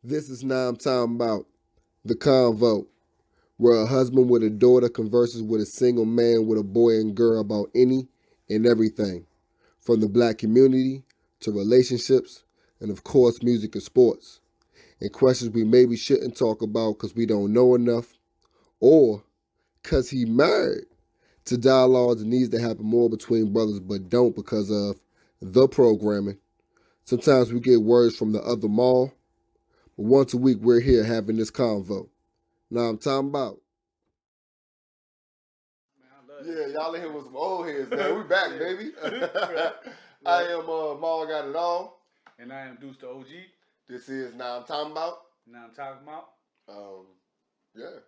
This is now I'm talking about the convo, where a husband with a daughter converses with a single man with a boy and girl about any and everything, from the black community to relationships, and of course, music and sports, and questions we maybe shouldn't talk about because we don't know enough, or because he married, to dialogues that needs to happen more between brothers but don't because of the programming. Sometimes we get words from the other mall, but once a week we're here having this convo. Now I'm talking about. Yeah, y'all in here with some old heads, man. We back, baby. I am Maul Got It All. And I am Deuce the OG. This is Now I'm Talking About. Now I'm talking about. Yeah.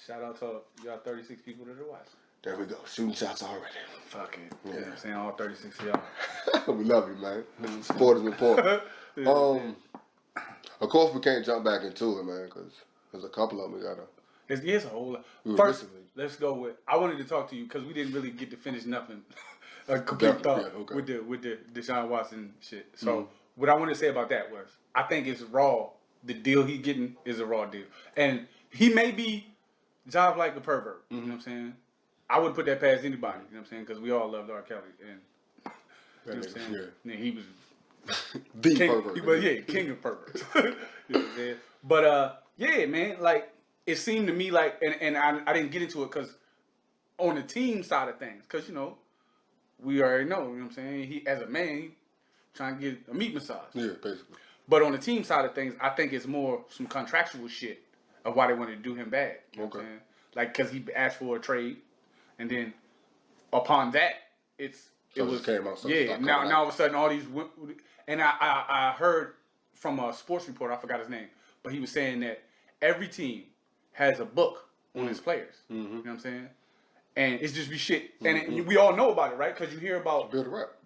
Shout out to y'all 36 people that are watching. There we go. Shooting shots already. Fuck it. Yeah. You know what I'm saying? All 36 of y'all. We love you, man. Support is important. Of course, we can't jump back into it, man, because there's a couple of them we gotta. It's a whole lot. First, let's go with. I wanted to talk to you because we didn't really get to finish nothing. A complete thought with the Deshaun Watson shit. So what I wanted to say about that was I think it's raw. The deal he getting is a raw deal, and he may be job like a pervert. You know what I'm saying? I wouldn't put that past anybody. You know what I'm saying? Because we all loved R. Kelly, and you know what I'm saying? Yeah. And he was the king, pervert. King of perverts. You know what I'm saying? But yeah, man, like it seemed to me like, and I didn't get into it because on the team side of things, because you know we already know. You know what I'm saying? He as a man, he trying to get a meat massage. Yeah, basically. But on the team side of things, I think it's more some contractual shit of why they want to do him bad. You know what I'm saying? Like because he asked for a trade, and then upon that, it was came out. Now all of a sudden all these, and I heard from a sports reporter, I forgot his name, but he was saying that every team has a book on its players. You know what I'm saying? And it's just be shit, and we all know about it, right? Because you hear about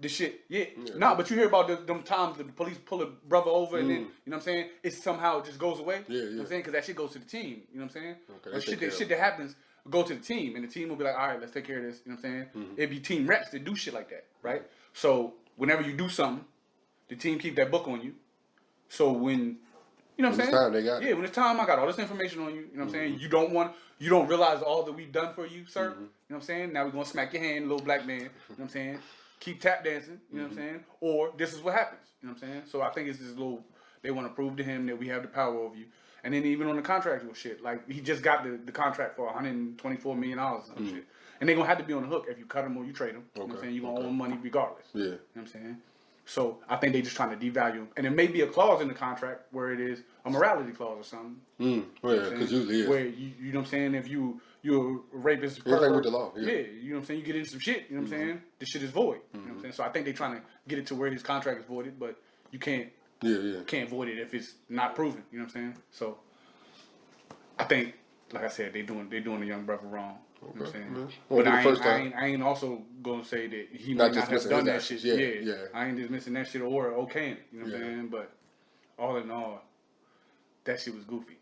the shit. But you hear about them times that the police pull a brother over, and then you know what I'm saying? It somehow just goes away. You know what I'm saying? Because that shit goes to the team. You know what I'm saying? Okay, shit that happens go to the team, and the team will be like, all right, let's take care of this. You know what I'm saying? It'd be team reps that do shit like that, right? So whenever you do something, the team keep that book on you. So when you know what I'm saying? Time, they got when it's time, I got all this information on you. You know what I'm saying? You don't realize all that we've done for you, sir. You know what I'm saying? Now we're gonna smack your hand, little black man. You know what I'm saying? Keep tap dancing. You know what I'm saying? Or this is what happens. You know what I'm saying? So I think it's this little. They want to prove to him that we have the power over you. And then even on the contractual shit, like he just got the contract for $124 million or some shit. And they're gonna have to be on the hook if you cut him or you trade him. You know what I'm saying? You're gonna owe him money regardless. Yeah. You know what I'm saying? So I think they're just trying to devalue him. And there may be a clause in the contract where it is a morality clause or something. Because usually is. Where you know what I'm saying, if you're a rapist, everything with the law. Yeah, you know what I'm saying, you get into some shit, you know what I'm saying? The shit is void. You know what I'm saying? So I think they're trying to get it to where his contract is voided, but you can't can't void it if it's not proven, you know what I'm saying? So I think, like I said, they doing the young brother wrong. You know what I'm saying? But I ain't also gonna say that he might not have done that shit. Yeah. I ain't dismissing that shit or okay. You know what I'm saying? But all in all, that shit was goofy.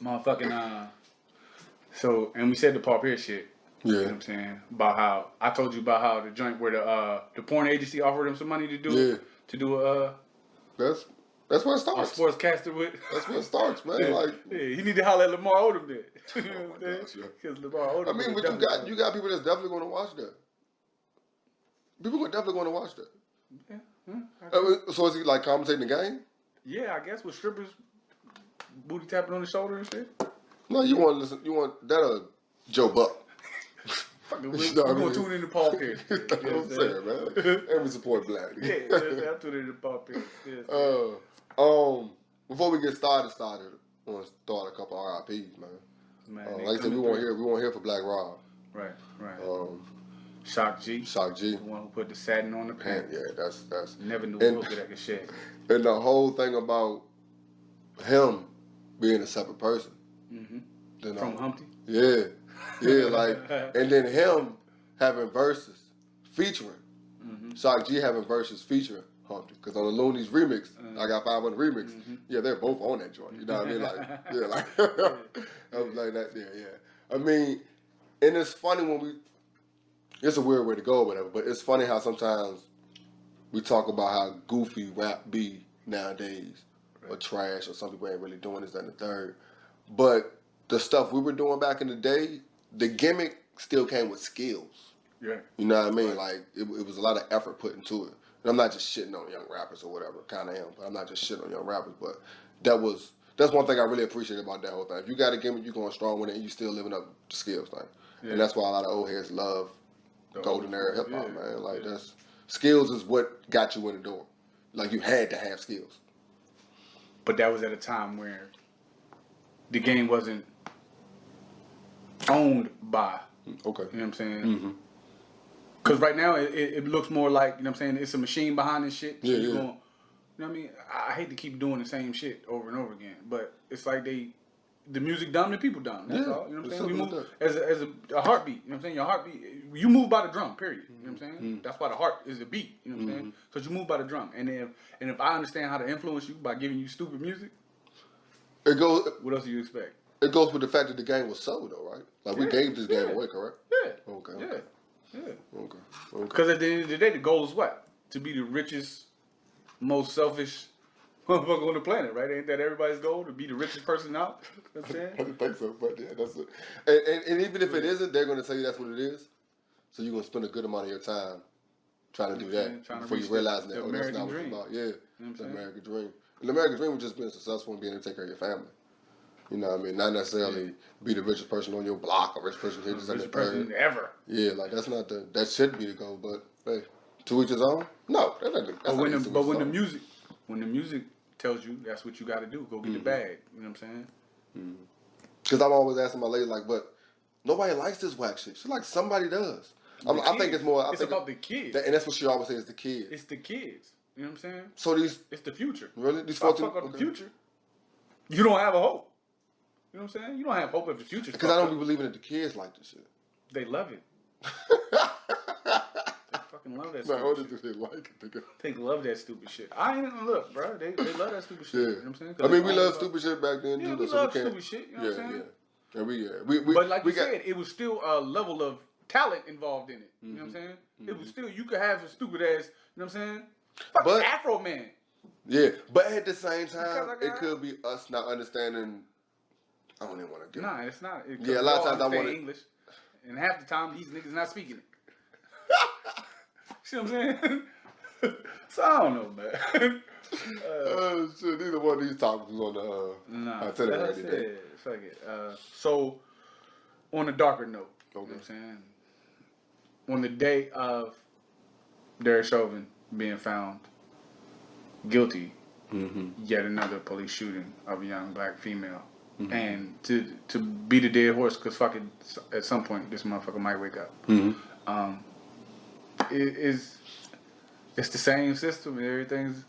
Motherfucking so and we said the Paul Pierce shit. You know what I'm saying? About how I told you about how the joint where the porn agency offered him some money to do That's where it starts. A sportscaster with. That's where it starts, man. Like he need to holler at Lamar Odom then. You know what I'm saying? Because Lamar Odom. I mean, but you got people that's definitely going to watch that. People are definitely going to watch that. Yeah. So is he like commentating the game? Yeah, I guess with strippers booty tapping on the shoulder and shit. No, you want to listen. You want that Joe Buck. We're going to tune in to Paul Pierce. That's what I'm saying, man. And we support black. Yeah, I'm tuning in to Paul Pierce. Before we get started, I want to start a couple of RIPs, man. Like I said, we won't hear for Black Rob. Right. Shock G. The one who put the satin on the pants. Yeah, that's. Never knew who could that shit. And the whole thing about him being a separate person. From Humpty? Yeah, like, and then him having verses featuring Shock G having verses featuring Humpty, because on the Looney's remix, I got 500 remix. Yeah, they're both on that joint. You know what I mean? Like, I was like that. Yeah. I mean, and it's funny when it's a weird way to go or whatever, but it's funny how sometimes we talk about how goofy rap be nowadays, or trash, or some people ain't really doing this, that, and the third. But the stuff we were doing back in the day, the gimmick still came with skills. Yeah. You know what I mean? Like, it was a lot of effort put into it. And I'm not just shitting on young rappers or whatever, kind of am, but I'm not just shitting on young rappers. But that's one thing I really appreciate about that whole thing. If you got a gimmick, you going strong with it, and you still living up to skills thing. Yeah. And that's why a lot of old heads love golden era hip hop, man. Like, that's skills is what got you in the door. Like, you had to have skills. But that was at a time where the game wasn't owned by. Okay. You know what I'm saying? Mm-hmm. Because right now it looks more like, you know what I'm saying, it's a machine behind this shit. So yeah. you know what I mean? I hate to keep doing the same shit over and over again, but it's like the music dumb, the people dumb. That's all. You know what I'm saying? We move as a heartbeat. You know what I'm saying? Your heartbeat, you move by the drum, period. You know what I'm saying? Mm-hmm. That's why the heart is a beat. You know what I'm saying? Because you move by the drum. And if I understand how to influence you by giving you stupid music, it goes. What else do you expect? It goes with the fact that the game was sold, though, right? Like, we gave this game away, correct? Yeah. Okay. Yeah. Okay. Because at the end of the day, the goal is what? To be the richest, most selfish motherfucker on the planet, right? Ain't that everybody's goal? To be the richest person out? You know what I'm saying? I didn't think so, but yeah, that's it. And even if it isn't, they're going to tell you that's what it is. So you're going to spend a good amount of your time trying to do that before you realize that, that's not what it's about. Yeah, the American dream. And the American dream was just being successful and being able to take care of your family. You know what I mean? Not necessarily be the richest person on your block or richest person here, just richest person ever. Yeah, like that's not that should be the goal, but hey, to each his own? No, that's when the music tells you that's what you got to do, go get the bag. You know what I'm saying? Because I'm always asking my lady, like, but nobody likes this whack shit. She's like, somebody does. I think it's more. It's about the kids. And that's what she always says, the kids. It's the kids. You know what I'm saying? So it's the future. Really? These fuck up the future. You don't have a hope. You know what I'm saying? You don't have hope if the future's because I don't be believing that the kids like this shit. They love it. They fucking love that stupid shit. They like it. They love that stupid shit. I ain't even look, bro. They love that stupid shit. Yeah. You know what I'm saying? I mean, we love stupid shit back then, too. Yeah, we love stupid shit. You know what I'm saying? Yeah. But like you said, it was still a level of talent involved in it. You know what I'm saying? It was still, you could have a stupid ass, you know what I'm saying? Fucking Afro Man. Yeah, but at the same time, it could be us not understanding. I don't even want to get. Nah, it's not. A lot of times I want English, and half the time these niggas not speaking it. See what I'm saying? So I don't know, man. Shit, neither one of these topics was on the itinerary today. Fuck it. So, on a darker note, you know what I'm saying? On the day of Derek Chauvin being found guilty, yet another police shooting of a young black female. And to beat a dead horse, because fucking at some point this motherfucker might wake up. It's the same system and everything's.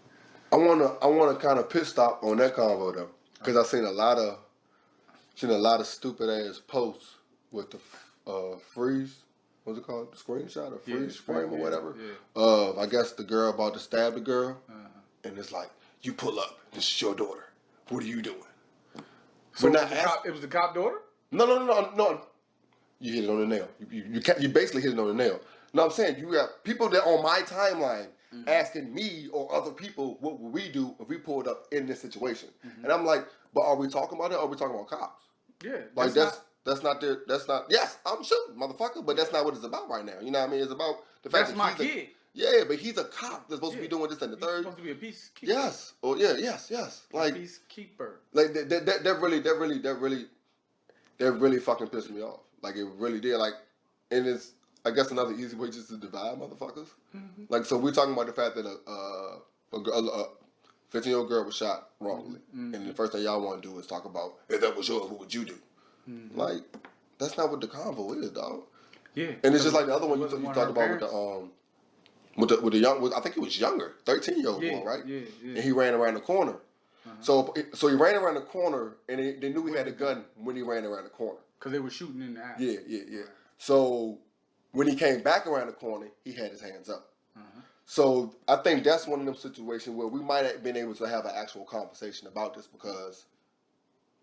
I wanna kind of pit stop on that convo though, because I've seen a lot of stupid ass posts with the freeze. What's it called? The screenshot or freeze frame or whatever. Of I guess the girl about to stab the girl, and it's like, you pull up. This is your daughter. What are you doing? So it was the cop daughter? No. You hit it on the nail. You basically hit it on the nail. No, I'm saying you got people that on my timeline asking me or other people what would we do if we pulled up in this situation, and I'm like, but are we talking about it? Or are we talking about cops? Yeah, like that's not. Yes, I'm shooting, motherfucker, but that's not what it's about right now. You know what I mean? It's about the fact that's my kid. Yeah, but he's a cop that's supposed to be doing this and the third. He's supposed to be a peacekeeper. Yes. Oh yeah. Yes. Like peacekeeper. Like that really fucking pissed me off. Like it really did. Like, and it's I guess another easy way just to divide motherfuckers. Like so, we're talking about the fact that a 15-year-old girl was shot wrongly, and the first thing y'all want to do is talk about if that was yours, what would you do? Like that's not what the convo is, dog. Yeah. And it's just like the other one you talked about with the young, I think he was younger, 13-year-old boy, right? Yeah. And he ran around the corner. So he ran around the corner, and they knew he had a gun when he ran around the corner. Because they were shooting in the eye. Yeah. So when he came back around the corner, he had his hands up. So I think that's one of them situations where we might have been able to have an actual conversation about this because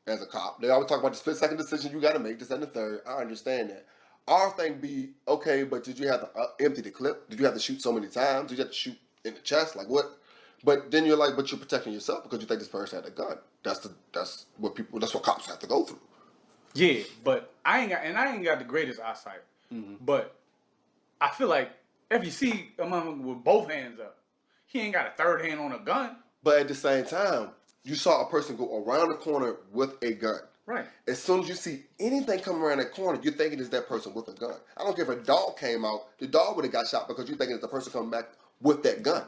as a cop, they always talk about the split-second decision you got to make, this and the third. I understand that. Our thing be, okay, but did you have to empty the clip? Did you have to shoot so many times? Did you have to shoot in the chest? Like what? But then you're like, but you're protecting yourself because you think this person had a gun. That's what cops have to go through. Yeah, but I ain't got the greatest eyesight. But I feel like if you see a motherfucker with both hands up, he ain't got a third hand on a gun. But at the same time, you saw a person go around the corner with a gun. Right. As soon as you see anything come around that corner, you're thinking it's that person with a gun. I don't care if a dog came out, the dog would have got shot because you're thinking it's the person coming back with that gun.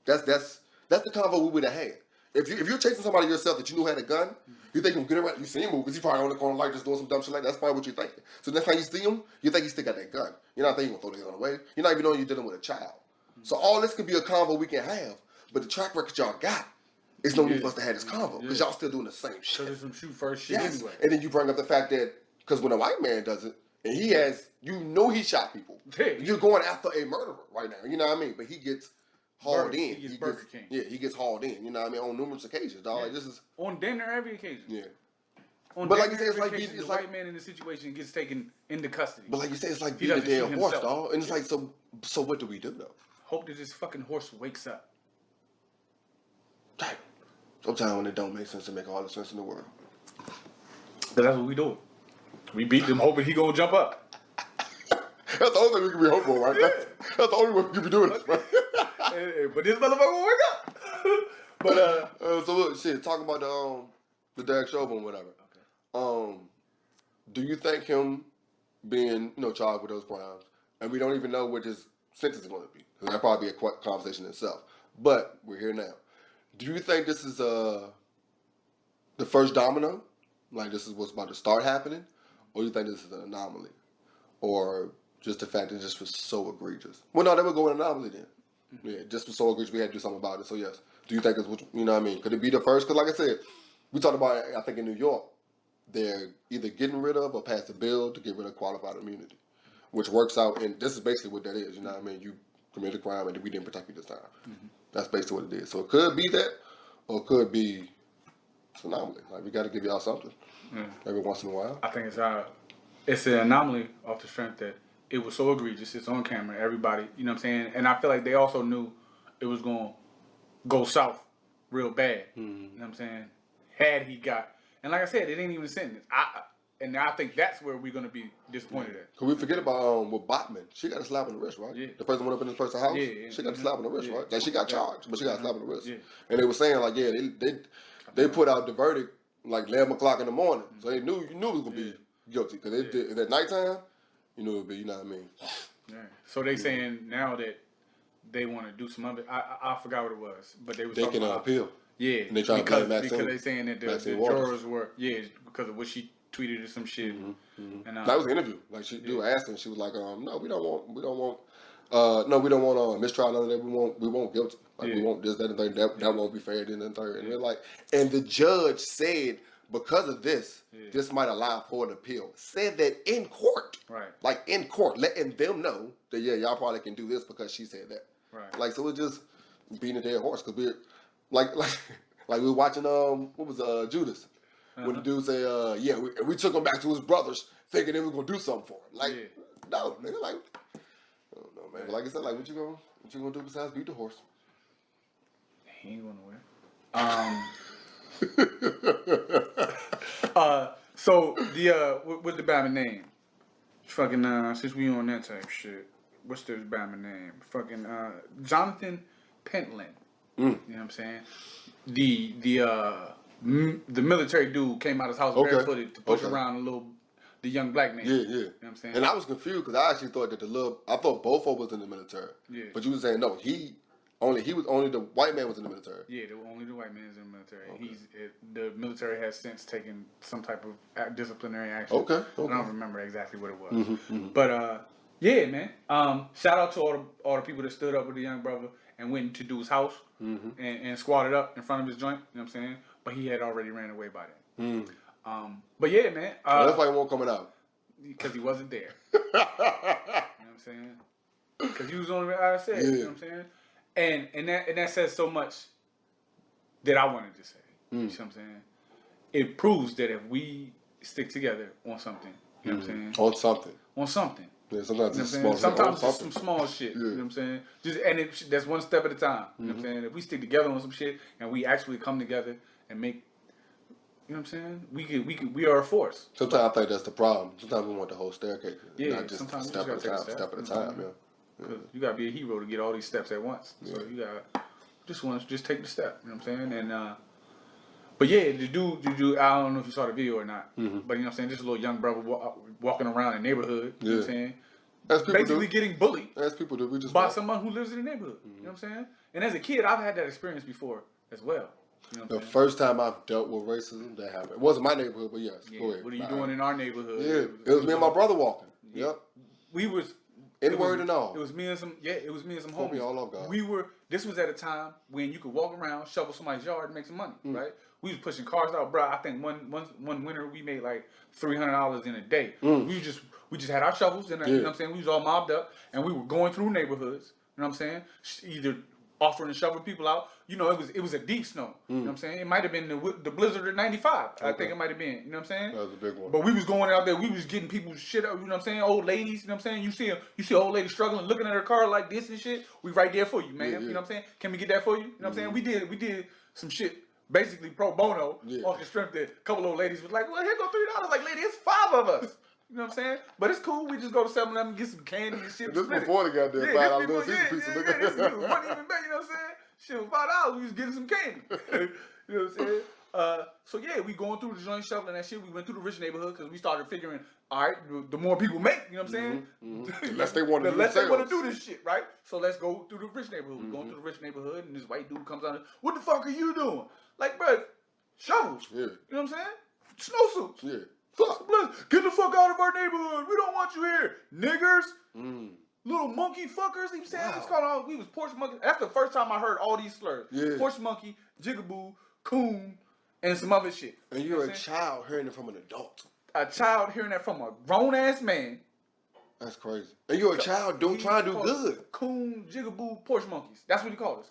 That's the convo we would have had. If you're chasing somebody yourself that you knew had a gun, you think he'll get around. You see him move because he's probably on the corner like just doing some dumb shit like that. That's probably what you're thinking. So next time you see him, you think he still got that gun. You're not thinking he's gonna throw the gun away. You're not even knowing you're dealing with a child. So all this could be a convo we can have, but the track record y'all got. It's no need for us to have this convo because y'all still doing the same shit. Because it's some shoot first shit anyway. And then you bring up the fact that because when a white man does it, and he has, he shot people. Yeah. You're going after a murderer right now. You know what I mean? But he gets hauled in. He gets Burger King. Yeah, he gets hauled in. You know what I mean? On numerous occasions, dog. Yeah. Like this is on damn near every occasion. Yeah. But like you said, the white man in the situation gets taken into custody. But like you said, it's like beating a damn horse, dog. And it's like, so what do we do though? Hope that this fucking horse wakes up. Damn. Sometimes when it don't make sense, it make all the sense in the world. But that's what we do. We beat them hoping he gonna jump up. That's the only thing we can be hopeful, right? That's the only way we can be doing this, right? But this motherfucker will wake up. But so look, shit. Talking about the Derek Chauvin, whatever. Okay. Do you think him being charged with those crimes, and we don't even know what his sentence is going to be? Because that'd probably be a conversation in itself. But we're here now. Do you think this is the first domino? Like this is what's about to start happening? Or do you think this is an anomaly? Or just the fact that it just was so egregious? Well, no, they would go with an anomaly then. Yeah, just was so egregious we had to do something about it. So yes. Do you think it's, you know what I mean? Could it be the first? Because like I said, we talked about, I think in New York, they're either getting rid of or passed a bill to get rid of qualified immunity. Which works out, and this is basically what that is, you know what I mean? You committed a crime and we didn't protect you this time. Mm-hmm. That's basically what it is. So it could be that, or it could be an anomaly. Like we got to give y'all something every once in a while. I think it's an anomaly off the strength that it was so egregious. It's on camera. Everybody, you know what I'm saying? And I feel like they also knew it was going to go south real bad. Mm-hmm. You know what I'm saying? Had he got, and like I said, it ain't even a sentence. And I think that's where we're going to be disappointed at. Can we forget about with Botman? She got a slap on the wrist, right? Yeah. The person went up in this person's house. Yeah. She got a slap on the wrist, right? Like she got charged, but she got a slap on the wrist. Yeah. And they were saying like, yeah, they put out the verdict like 11 o'clock in the morning, so they knew it was gonna be guilty because at nighttime, you knew it would be. You know what I mean? Yeah. So they saying now that they want to do some other. I forgot what it was, but they can appeal. Yeah, and they try to blame Maxine. Because they saying that the jurors were because of what she tweeted or some shit. Mm-hmm. And that was the interview. Like she asked her, and she was like, no, we don't want mistrial, none of that. We want guilty. Like we want this, that, and that won't be fair. Then and third, and they're like, and the judge said because of this, this might allow for an appeal. Said that in court, right? Like in court, letting them know that y'all probably can do this because she said that, right? Like so, it's just beating a dead horse because we're like we were watching what was Judas. When the dude say, we took him back to his brothers, thinking they were gonna do something for him. Like, no, nigga, like, I don't know, man. But like I said, like, what you gonna do besides beat the horse? He ain't going nowhere. So what's the Batman name? Fucking since we on that type shit, what's this Batman name? Fucking Jonathan Pentland. You know what I'm saying? The military dude came out of his house barefooted to push around the young black man. Yeah. You know what I'm saying? And I was confused because I actually thought that I thought both of them was in the military. Yeah. But you were saying no, only the white man was in the military. Yeah, only the white man is in the military. Okay. The military has since taken some type of disciplinary action. Okay. I don't remember exactly what it was. Mm-hmm. But yeah, man. Shout out to all the people that stood up with the young brother and went to dude's house and squatted up in front of his joint. You know what I'm saying? But he had already ran away by then. But yeah, man. That's why he won't coming out. Because he wasn't there. You know what I'm saying? Because he was on the I said. You know what I'm saying? And that says so much that I wanted to say. You know what I'm saying? It proves that if we stick together on something, you know what I'm saying? On something. Yeah, sometimes You know it's what I'm small saying? shit. Sometimes Oh, it's just some small shit. Yeah. You know what I'm saying? That's one step at a time. You know what I'm saying? If we stick together on some shit and we actually come together and make, you know what I'm saying? We are a force. Sometimes I think that's the problem. Sometimes we want the whole staircase, Yeah, not just sometimes a you step just at a gotta time. take a Step at a step, you know time, what I yeah. mean? Because you gotta be a hero to get all these steps at once. So Yeah. you gotta just take the step. You know what I'm saying? And but yeah, the dude, I don't know if you saw the video or not, but you know what I'm saying? Just a little young brother walking around the neighborhood. You know what I'm saying? As people Basically do. getting bullied As people do. We just by walk. someone who lives in the neighborhood. You know what I'm saying? And as a kid, I've had that experience before as well. You know what The I'm saying? first time I've dealt with racism, that happened. It wasn't my neighborhood, but yes. Yeah. Go ahead. What are you doing in our neighborhood? Yeah, it was me and my brother walking. Yeah. Yep. We was N-word and all. It was me and some Put me homies. all off guard. This was at a time when you could walk around, shovel somebody's yard, and make some money, right? We was pushing cars out, bro. I think one winter we made like $300 in a day. We just had our shovels and you know what I'm saying? We was all mobbed up and we were going through neighborhoods, you know what I'm saying? Either offering to shovel people out. You know, it was a deep snow. You know what I'm saying? It might have been the blizzard of '95. I think it might have been. You know what I'm saying? That was a big one. But we was going out there. We was getting people's shit up. You know what I'm saying? Old ladies. You know what I'm saying? You see an old lady struggling, looking at her car like this and shit. We right there for you, man. Yeah. You know what I'm saying? Can we get that for you? You know what I'm saying? We did some shit basically pro bono off the strength that a couple old ladies was like, well, here go $3. Like, lady, it's 5 of us. You know what I'm saying? But it's cool. We just go to 7-Eleven and get some candy and shit. This before the goddamn $5 little Caesar pizza. This wasn't even bad, you know what I'm saying? Shit, with $5, we was getting some candy. You know what I'm saying? So yeah, we going through the joint shoveling that shit. We went through the rich neighborhood because we started figuring, all right, the more people make, you know what I'm saying? Unless they want to do Unless they want to themselves. do this shit, right? So let's go through the rich neighborhood. We're going through the rich neighborhood, and this white dude comes out. What the fuck are you doing? Like, bro, shovels. Yeah. You know what I'm saying? Snowsuits. Yeah. Fuck, get the fuck out of our neighborhood. We don't want you here, niggers. Little monkey fuckers. He said it's called all. We was porch monkey. That's the first time I heard all these slurs. Yeah. Porch monkey, jigaboo, coon, and some other shit. And You know you're what a I'm saying? child hearing it from an adult. A child hearing that from a grown ass man. That's crazy. And you're a child trying to do good. Coon, jigaboo, porch monkeys. That's what he called us.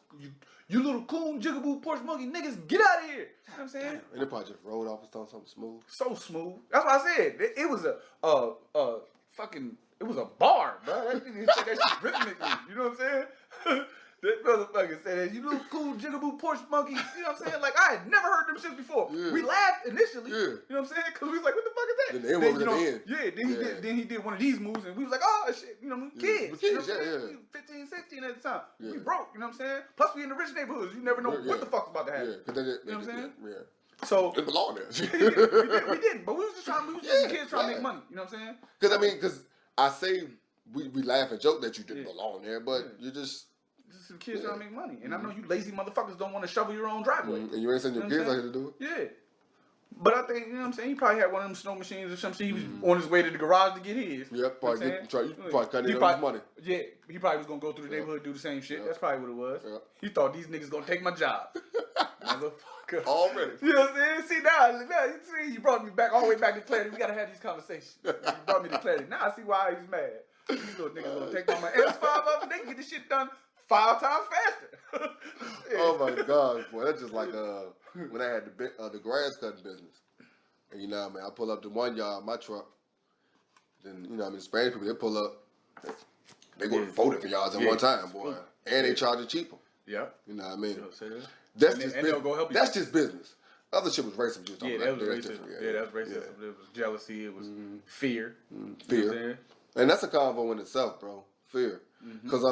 You little coon, jigaboo, porch monkey niggas, get out of here. You know what I'm saying? And it probably just rolled off and started something smooth. So smooth. That's what I said. It was a fucking. It was a bar, bro. That nigga said that shit rhythmically. You know what I'm saying? That motherfucker said that. You little cool jigaboo porch monkeys. You know what I'm saying? Like, I had never heard them shit before. Yeah. We laughed initially. Yeah. You know what I'm saying? Because we was like, what the fuck is that? Then the N-word was at the end. Yeah, then he did one of these moves and we was like, oh shit, you know, we kids. We're kids, you know what I'm yeah. saying? We 15, 16 at the time. Yeah. We broke, you know what I'm saying? Plus we in the rich neighborhoods. You never know what the fuck's about to happen. Yeah. You know what I'm saying? Yeah. So It belonged there. we didn't, but we was just kids trying to make money. You know what I'm saying? Because I say we laugh and joke that you didn't belong there, but you just. Just some kids trying to make money. And I know you lazy motherfuckers don't want to shovel your own driveway. And you ain't sending your You know kids what out here to do it? Yeah. But I think, you know what I'm saying, he probably had one of them snow machines or something. He was on his way to the garage to get his. Yeah, You know what I'm you saying? probably cut He in on his probably- money. Yeah, he probably was going to go through the neighborhood do the same shit. That's probably what it was. Yeah. He thought these niggas going to take my job. Motherfucker. Already. You know what I'm saying? See, now, you see, you brought me back all the way back to clarity. We got to have these conversations. You brought me to clarity. Now I see why he's mad. These little niggas going to take my money. And it's 5 of them. They can get this shit done 5 times faster. Oh my gosh, boy, that's just like when I had the grass cutting business. And you know what I mean, I pull up to one yard, my truck. Then, you know what I mean, Spanish people, they pull up, they go to 4 different yards at one time, boy. And they charge it cheaper. Yeah. You know what I mean? You know what I'm saying? That's And just they'll business. go help you. That's just business. Other shit was racism. Yeah, that was racism. Yeah, that was racism. Yeah. It was jealousy. It was fear. You know what I'm Fear. saying? And that's a convo in itself, bro. Fear. Because,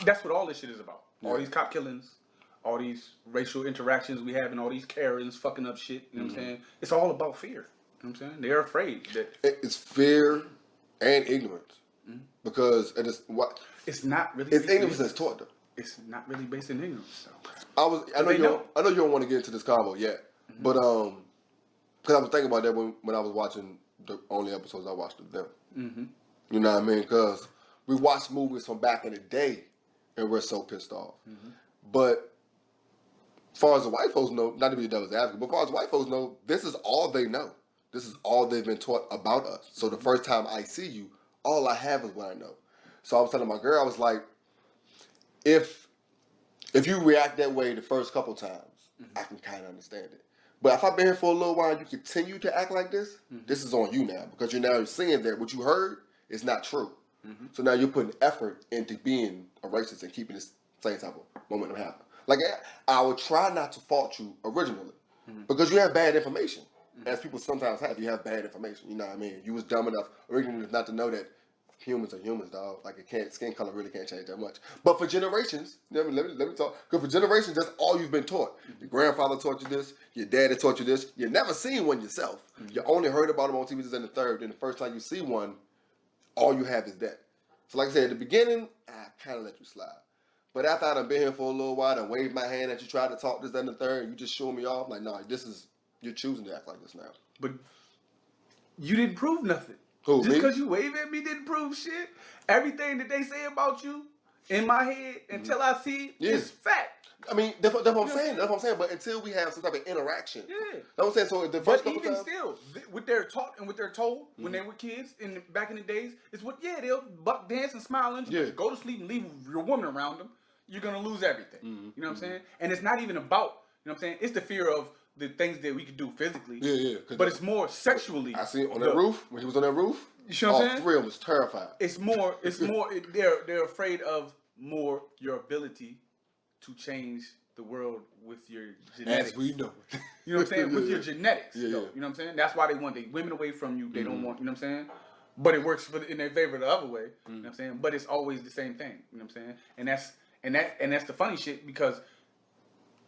That's what all this shit is about. All these cop killings, all these racial interactions we have, and all these Karens fucking up shit. You know what I'm saying? It's all about fear. You know what I'm saying? They're afraid that it's fear and ignorance. Because it is what it's not really. it's based in ignorance that's taught them. It's not really based in ignorance. So. I know they know. you don't want to get into this combo yet, but because I was thinking about that when I was watching the only episodes I watched of them. You know what I mean? Because we watch movies from back in the day, and we're so pissed off. But as far as the white folks know, not to be the devil's advocate, but as far as white folks know, this is all they know. This is all they've been taught about us. So the first time I see you, all I have is what I know. So I was telling my girl, I was like, if you react that way the first couple times, I can kind of understand it. But if I've been here for a little while and you continue to act like this, this is on you now. Because you're now seeing that what you heard it's not true. So now you're putting effort into being a racist and keeping this same type of momentum happen. Like, I would try not to fault you originally because you have bad information. As people sometimes have, you have bad information. You know what I mean? You was dumb enough originally not to know that humans are humans, dog. Like, skin color really can't change that much. But for generations, let me talk. Because for generations, that's all you've been taught. Your grandfather taught you this. Your daddy taught you this. You never seen one yourself. You only heard about them on TV and the third. Then the first time you see one, all you have is that. So like I said, at the beginning, I kind of let you slide. But after I've been here for a little while and waved my hand at you, tried to talk this, that, and the third, and you just showing me off, like, nah, you're choosing to act like this now. But you didn't prove nothing. Who, Just me? because you wave at me didn't prove shit. Everything that they say about you in my head until I see it is fact. I mean, that's what I'm saying. That's what I'm saying. But until we have some type of interaction. Yeah. That's what I'm saying. So the first But couple even times, still, what they're taught and what they're told when they were kids back in the days is what, they'll buck dance and smile and go to sleep and leave your woman around them. You're going to lose everything. You know what I'm saying? And it's not even about, you know what I'm saying? It's the fear of the things that we could do physically. Yeah. But it's more sexually. I see on that roof, when he was on that roof, you see what I'm saying? all three of them was terrified. It's more, they're afraid of more your ability to change the world with your genetics. As we know. You know what I'm saying? With your genetics. Yeah. You know what I'm saying? That's why they want the women away from you. They don't want, you know what I'm saying? But it works in their favor the other way. You know what I'm saying? But it's always the same thing. You know what I'm saying? And that's the funny shit because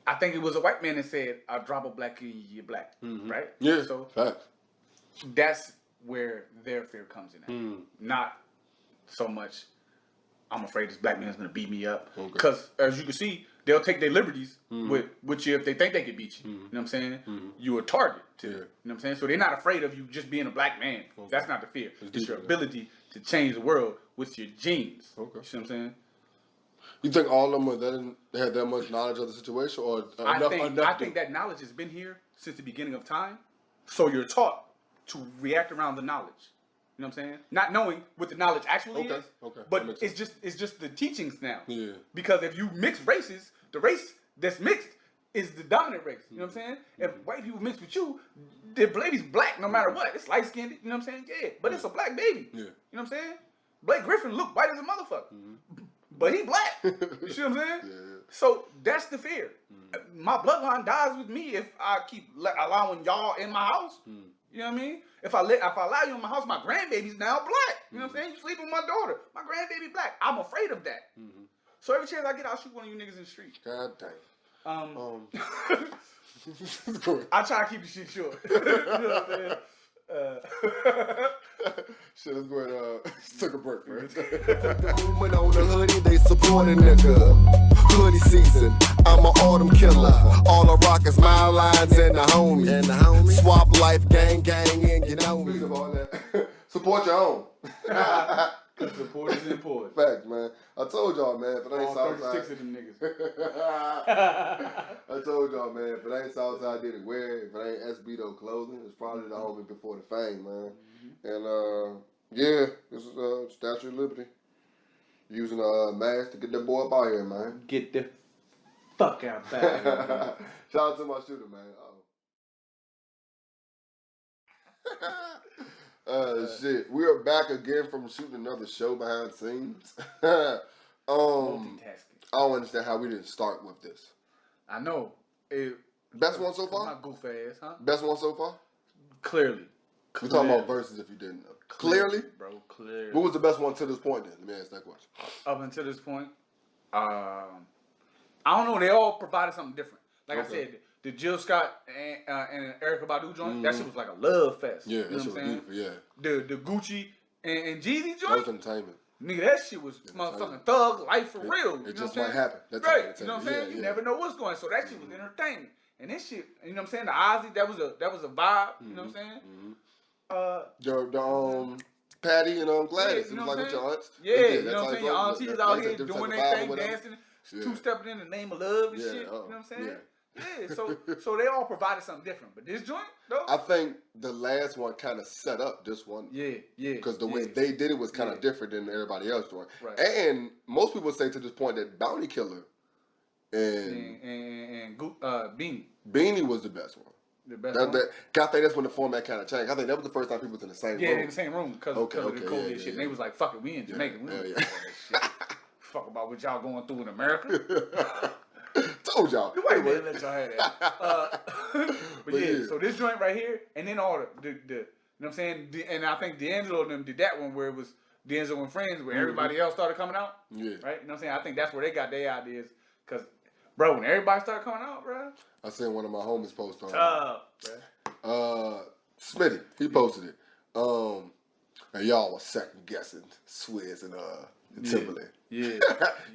I think it was a white man that said, "I'll drop a black in, you're black." Right? Yeah. So fact. that's where their fear comes in at. Not so much, I'm afraid this black man's gonna beat me up. Because as you can see, they'll take their liberties with you if they think they can beat you. You know what I'm saying? You're a target to you know what I'm saying? So they're not afraid of you just being a black man. That's not the fear. It's your ability to change the world with your genes. You see what I'm saying? You think all of them had that much knowledge of the situation, or I think that knowledge has been here since the beginning of time. So you're taught to react around the knowledge. You know what I'm saying? Not knowing what the knowledge actually is. Okay. But it's just the teachings now. Yeah. Because if you mix races, the race that's mixed is the dominant race. You know what I'm saying? If white people mix with you, the baby's black no matter what. It's light skinned, you know what I'm saying? Yeah. But it's a black baby. Yeah. You know what I'm saying? Blake Griffin look white as a motherfucker. But he black. You see what I'm saying? Yeah. So that's the fear. My bloodline dies with me if I keep allowing y'all in my house. You know what I mean? If I allow you in my house, my grandbaby's now black. You know what I'm saying? You sleep with my daughter. My grandbaby black. I'm afraid of that. So every chance I get, I'll shoot one of you niggas in the street. God damn. I try to keep the shit short. You know what I'm saying? Shit, let's go ahead took a break, man. Woman on the hoodie, they support a nigga. Hoodie season, I'm an autumn killer. All I rock is my lines and the homie. Swap life, gang, and you know me. Speaking of all that, support your own. Support is important. Facts, man. I told y'all, man, if it ain't All Southside. 36 of them niggas. I told y'all, man, if it ain't Southside did it wear, if it ain't SB clothing, it's probably the homie before the fame, man. And yeah, this is Statue of Liberty. Using a mask to get that boy up out here, man. Get the fuck out back. Shout out to my shooter, man. Shit. We are back again from shooting another show behind the scenes. I don't understand how we didn't start with this. I know. Best one so far? My goof ass, huh? Best one so far? Clearly. We're talking about verses if you didn't know. Clearly? Bro, clearly. What was the best one to this point then? Let me ask that question. Up until this point, I don't know. They all provided something different. Like I said, the Jill Scott and Erykah Badu joint, that shit was like a love fest. Yeah, you know that shit what was I'm saying? beautiful, yeah. The Gucci and Jeezy That joint, was entertainment. nigga, that shit was motherfucking thug life for real. It You know just what I'm might saying? happen. That's Right. You know what I'm saying? Yeah, You never know what's going. So that shit was entertainment. And this shit, you know what I'm saying? The Ozzy, that was a vibe. You know what I'm saying? The Patty and Gladys. You It know was like what I'm with your aunts. Yeah, you know that's what I'm saying? Your how it aunties goes. out That's here a different doing type their of vibe or thing, whatever. dancing, Yeah. two-stepping in the name of love and shit. You know what I'm saying? Yeah. So they all provided something different. But this joint, though? I think the last one kind of set up this one. Yeah. Because the way they did it was kind of different than everybody else doing. Right. And most people say to this point that Bounty Killer and Beanie. Beanie was the best one. The best I one? think that's when the format kind of changed. I think that was the first time people was in the same room. Yeah, in the same room because of the COVID shit. Yeah. And they was like, fuck it, we in Jamaica. We don't Yeah. do all that shit. Fuck about what y'all going through in America. Told y'all. The white man let y'all have that. But yeah, so this joint right here, and then all the you know what I'm saying? And I think D'Angelo and them did that one where it was D'Angelo and Friends, where everybody else started coming out. Yeah. Right? You know what I'm saying? I think that's where they got their ideas. Because, bro, when everybody started coming out, bro. I seen one of my homies post on Bro. Smitty, he posted it. And y'all was second guessing Swizz and Timberland. Yeah.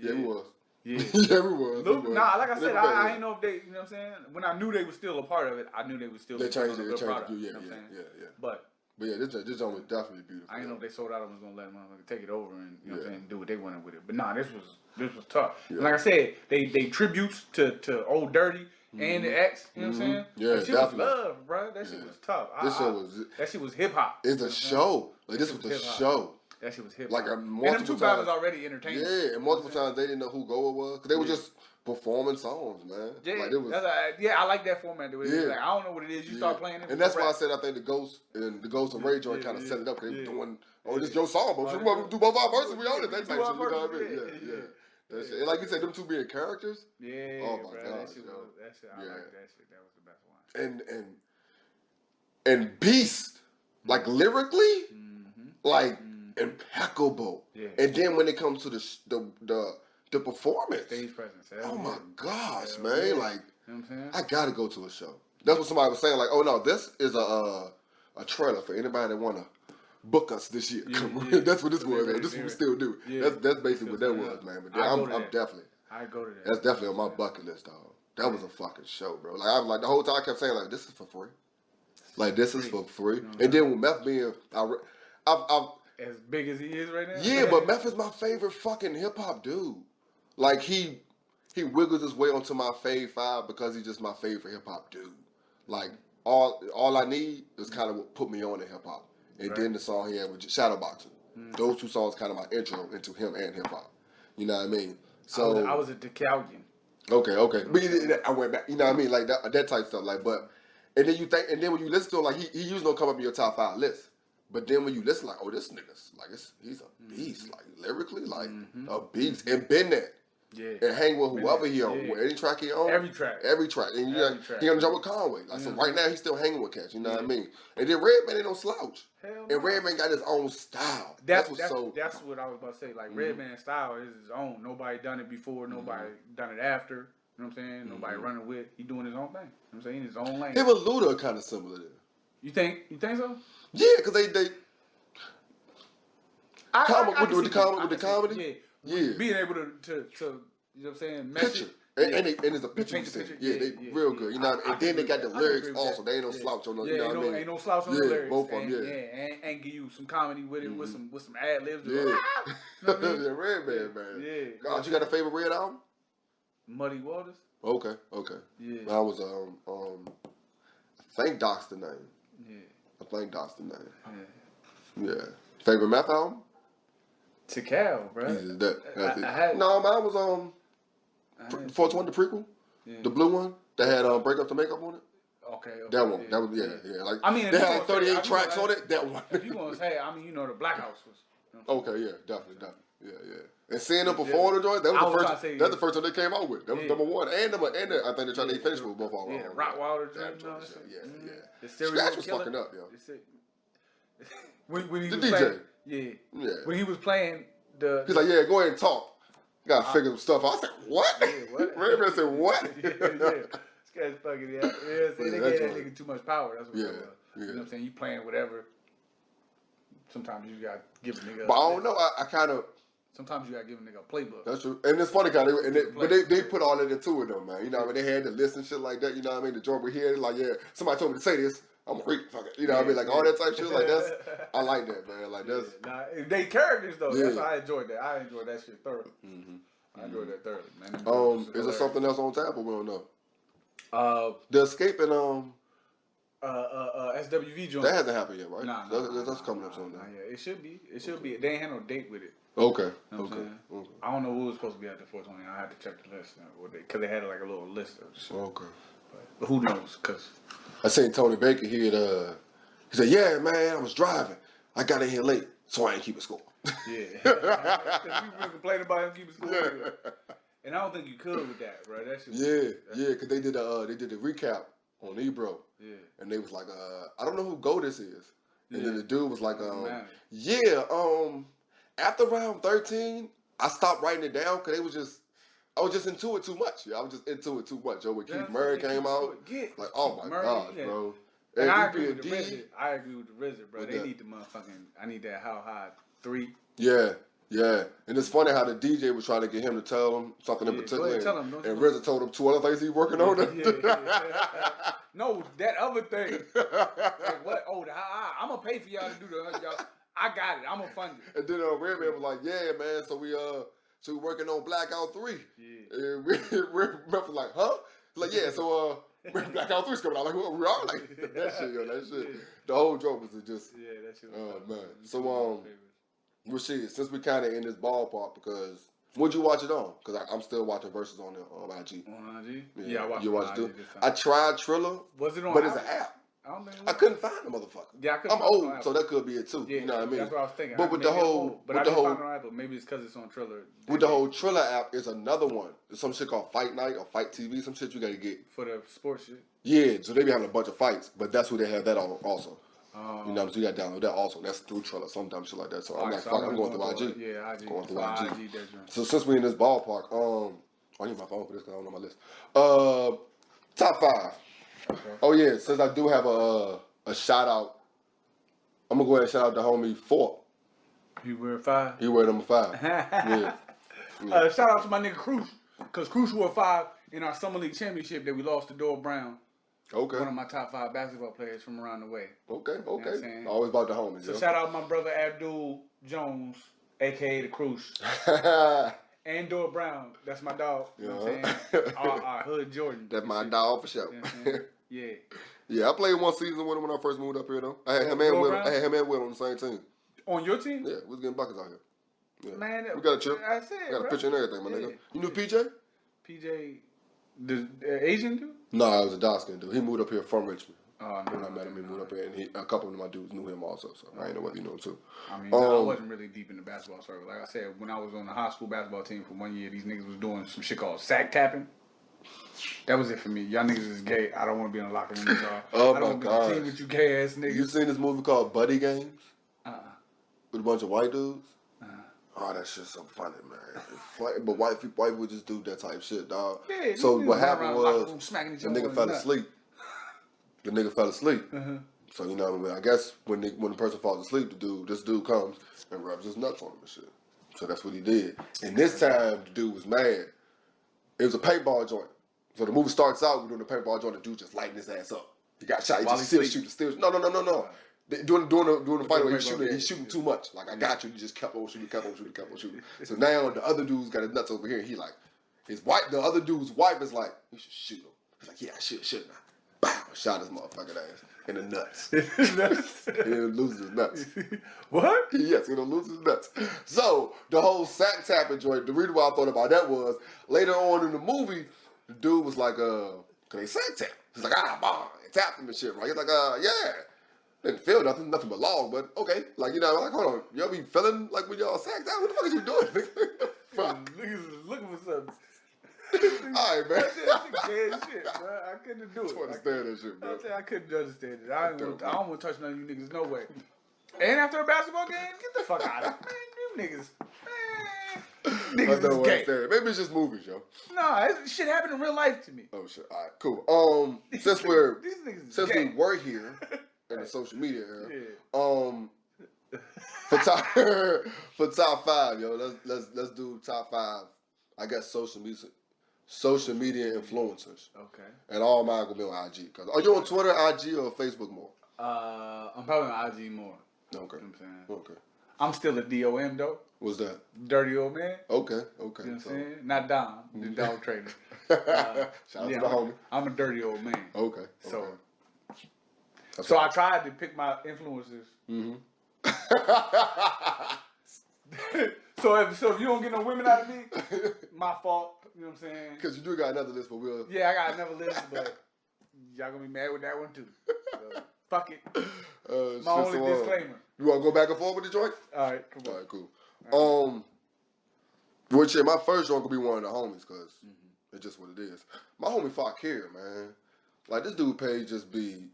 Yeah, we was. Yeah. Yeah, we was. Nah, like I said, I ain't know if they, you know what I'm saying? When I knew they were still a part of it, I knew they would still They be changed a it. good They changed product. it. You Yeah, know what I'm saying? yeah. But yeah, this joint was definitely beautiful. I didn't know if they sold out and was gonna let motherfuckers take it over and you know what I'm saying, do what they wanted with it. But nah, this was tough. Yeah. And like I said, they tributes to Old Dirty and the X. You know what I'm saying? Yeah, that shit definitely. was love, bro. That shit was tough. That shit was hip hop. It's a show. Like this was a show. That shit was hip Like hop. multiple And them two battles times. already entertaining. Yeah, and multiple times they didn't know who Goa was because they were just performing songs, man. Yeah, like, it was, I like that format. The way Yeah. like, I don't know what it is. You start playing it, and that's why I said I think the Ghost and Ray joint kind of set it up. Cause they were doing, this is your song, but we do both our verses. We own it. That type shit. You know what I mean? Yeah. That shit. And like you said, them two being characters. Yeah. Oh my bro, gosh. that shit. I like that shit. That was the best one. And Beast, like lyrically, like impeccable. Yeah. And then when it comes to the performance, Stage presence. oh my gosh, man! Yeah. Like, you know what I'm saying? I gotta go to a show. That's what somebody was saying. Like, oh no, this is a trailer for anybody that wanna book us this year. Yeah. That's what this was. Right, This is what we right. still do. Yeah. That's basically what that was, man. But yeah, I'm definitely. I go to that. That's definitely on my bucket list, dog. That was a fucking show, bro. Like I was like the whole time I kept saying like, this is for free. Like this is for free. And then with Meth being, I've as big as he is right now. yeah, but Meth is my favorite fucking hip hop dude. Like he wiggles his way onto my fave 5 because he's just my favorite hip hop dude. Like all I need is kind of what put me on to hip hop. And then the song he had with Shadowboxing. Those two songs kind of my intro into him and hip hop. You know what I mean? So I was a DeKalbian. Okay. But I went back. You know what I mean? Like that type stuff. Like, but and then you think, and then when you listen to him, like he usually don't come up in your top 5 list. But then when you listen, like, oh, this nigga's like he's a beast, like lyrically, like a beast, and been there. Yeah. And hang with whoever he on, with any track he on. Every track. And he on the jump with Conway. Like, so right now he's still hanging with cats, you know what I mean? And then Redman ain't no slouch. Hell And no. Redman got his own style. That's what I was about to say. Like Redman's style is his own. Nobody done it before. Nobody done it after. You know what I'm saying? Nobody running with. He doing his own thing. You know what I'm saying? His own lane. Him and Luda are kind of similar there. You think so? Yeah, because they with the comedy. Yeah. Being able to you know what I'm saying? Picture. And it's a picture. Paint the picture. Yeah, they real good. You know what I mean? And then they got the lyrics also. They ain't no slouch on the, you know what I mean? Ain't no slouch on the lyrics. Both of them, and give you some comedy with it, with some ad libs. Yeah. You know what I mean? Yeah, Redman, man. Yeah. God, you got a favorite Red album? Muddy Waters. Okay. Yeah. I was I think Doc's the name. Yeah. I think Doc's the name. Yeah. Yeah. Favorite Meth album? Tikal, bro. That's it. I had No, mine was 420, the prequel, the blue one that had Break Up to Make Up on it. Okay. That one. Yeah, That was yeah. Like I mean, they had like 38 tracks on it. That one. If you gonna say, I mean, you know, the Black House was. You know Okay, yeah, definitely. Yeah. And seeing them perform the joint, that was the first. That's the first one they came out with. That was number one, and I think they tried to finish with both of them. Yeah, Rottweiler joint. Yeah. Scratch was fucking up, yo. When he the was DJ. playing, yeah. When he was playing he's like, yeah, go ahead and talk. You gotta figure some stuff out. I said, what? Yeah, what? Redman said, what? Scratch fucking yeah. They gave that nigga too much power. That's what it was. Yeah. You know what I'm saying? You playing whatever. Sometimes you gotta give a nigga. But I don't know. I kind of. Sometimes you gotta give a nigga a playbook. That's true. And it's funny, kind of. But they put all of it into it, though, man. You know what I mean? They had the list and shit like that. You know what I mean? The joint we hear, like, yeah, somebody told me to say this. I'm gonna read it. Fuck it. You know what I mean? Like all that type shit. Like that's. I like that, man. Like that's. They characters though. Yeah. That's why I enjoyed that. I enjoyed that shit thoroughly. I enjoyed that thoroughly, man. Is there something else on tap or we don't know? The Escape and SWV joint. that hasn't happened yet, right? Nah, that's coming up soon. Nah, yeah, it should be. It should be. They ain't had no date with it. Okay. You know Okay. I don't know who was supposed to be at the 420. I had to check the list because they had like a little list of shit. Okay. But who knows? Because I seen Tony Baker. He said, "Yeah, man, I was driving. I got in here late, so I ain't keep a score." Yeah. People been complaining about him keeping score. Yeah. And I don't think you could with that, bro. That shit. Because they did the recap on Ebro. Yeah. And they was like, I don't know who Go this is. And then the dude was like, Man. after round 13, I stopped writing it down because I was just into it too much. Yeah, I was just into it too much. When Keith Murray came out, like, oh my gosh, bro. And I he agree being with the RZA. I agree with the RZA, bro. They need the motherfucking. I need that how high 3. Yeah. And it's funny how the DJ was trying to get him to tell him something in particular. Go ahead, tell him. And RZA told him 2 other things he's working on. No, that other thing. Like, what? Oh, I'm gonna pay for y'all to do y'all. I got it. I'm gonna fund it. And then Redman was like, "Yeah, man. So we working on Blackout 3." Yeah. And Redman was like, "Huh?" He's like, "Yeah. So Blackout 3's coming out." Like, we are like that shit. That shit. Yeah. The whole joke was just. Yeah, that shit. Oh man. So Rashid, since we kind of in this ballpark, because what'd you watch it on? Because I'm still watching Versus on IG. On IG? Yeah, I watched you it watched on it. IG this time. I tried Triller. Was it on? But it's an app. I don't think. I couldn't find the motherfucker. Yeah, I couldn't. I'm old, so that could be it too. Yeah, you know what I mean? That's what I was thinking. But with the whole, but I didn't find it on Apple. Maybe it's because it's on Triller. With the whole Triller app is another one. There's some shit called Fight Night or Fight TV. Some shit you gotta get for the sports shit. Yeah, so they be having a bunch of fights, but that's who they have that on also. You know, so you got to download that also. That's through Triller, some dumb shit like that. So I'm like, fuck, I'm going through IG. Yeah, IG. Going through IG. IG. So since we in this ballpark, I need my phone for this because I don't know my list. Top 5. Okay. Oh yeah, since I do have a shout out, I'm gonna go ahead and shout out the homie Fort. You wear 5. He wear number 5. Yeah. Shout out to my nigga Cruz, because Cruz wore 5 in our Summer League Championship that we lost to Doyle Brown. Okay. One of my top 5 basketball players from around the way. Okay. You know what I'm saying? Always about the homies. So shout out my brother Abdul Jones, aka the Cruz. And Doyle Brown. That's my dog. You know what I'm saying? Our Hood Jordan. That's my dog for sure. You know yeah. Yeah, I played one season with him when I first moved up here though. I had him and Will on the same team. On your team? Yeah, we was getting buckets out here. Yeah. Man, we got a chip. I said, got a picture and everything, my nigga. You knew PJ? PJ, the Asian dude? No, it was a dark skinned dude. He moved up here from Richmond. Oh, no. When I met him, he moved up here, and a couple of my dudes knew him also. So I didn't know whether you knew him too. I mean, I wasn't really deep in the basketball circle. Like I said, when I was on the high school basketball team for 1 year, these niggas was doing some shit called sack tapping. That was it for me. Y'all niggas is gay. I don't want to be in the locker room with y'all. Oh I don't my want god. to be on a team with you gay ass niggas. You seen this movie called Buddy Games? With a bunch of white dudes? Oh, that shit's so funny, man. But white people would just do that type shit, dog. Yeah, so what happened was the nigga fell asleep. The nigga fell asleep. So you know what I mean? I guess when the person falls asleep, this dude comes and rubs his nuts on him and shit. So that's what he did. And this time the dude was mad. It was a paintball joint. So the movie starts out, we're doing the paintball joint, the dude just lighting his ass up. He got shot, he just still shooting. No. During the fight, he's shooting too much. Like, I got you. He just kept on shooting. So now the other dude's got his nuts over here. And he like, the other dude's wife is like, you should shoot him. He's like, yeah, I should not. Bow, shot his motherfucking ass in the nuts. He'll lose his nuts. What? Yes, he'll lose his nuts. So the whole sack tapping joint, the reason why I thought about that was later on in the movie, the dude was like, can they sack tap? He's like, bah, and tapped him and shit, right? He's like, yeah. Didn't feel nothing but long, but okay. Like, you know, like, hold on. Y'all be feeling like when y'all sacked out? What the fuck is you doing? Fuck. Niggas is looking for something. All right, man. That's gay as shit, bro. I couldn't do it. I understand that shit, bro. I couldn't understand it. I don't want to touch none of you niggas, no way. And after a basketball game, get the fuck out of it. Man, you niggas. Man. Niggas is gay. Maybe it's just movies, yo. Nah, shit happened in real life to me. Oh, shit. All right, cool. Since we were here in the social media era, for top 5, yo, let's do top 5. I guess social media influencers. Okay. And all mine gonna be on IG. Are you on Twitter, IG, or Facebook more? I'm probably on IG more. Okay. You know what I'm saying? Okay. I'm still a DOM though. What's that? Dirty old man. Okay. You know what I'm saying? Not Dom, the dog trader. Shout out to the homie. I'm a dirty old man. Okay. So I tried to pick my influencers. Mm-hmm. So if you don't get no women out of me, my fault. You know what I'm saying? Because you do got another list, but we'll... Yeah, I got another list, but Y'all gonna be mad with that one too. So, fuck it. Shit, My only so, disclaimer. You want to go back and forth with the joint? All right, come on. All right, cool. Which my first joint could be one of the homies, because it's just what it is. My homie Fakir, man. Like, this dude page just be...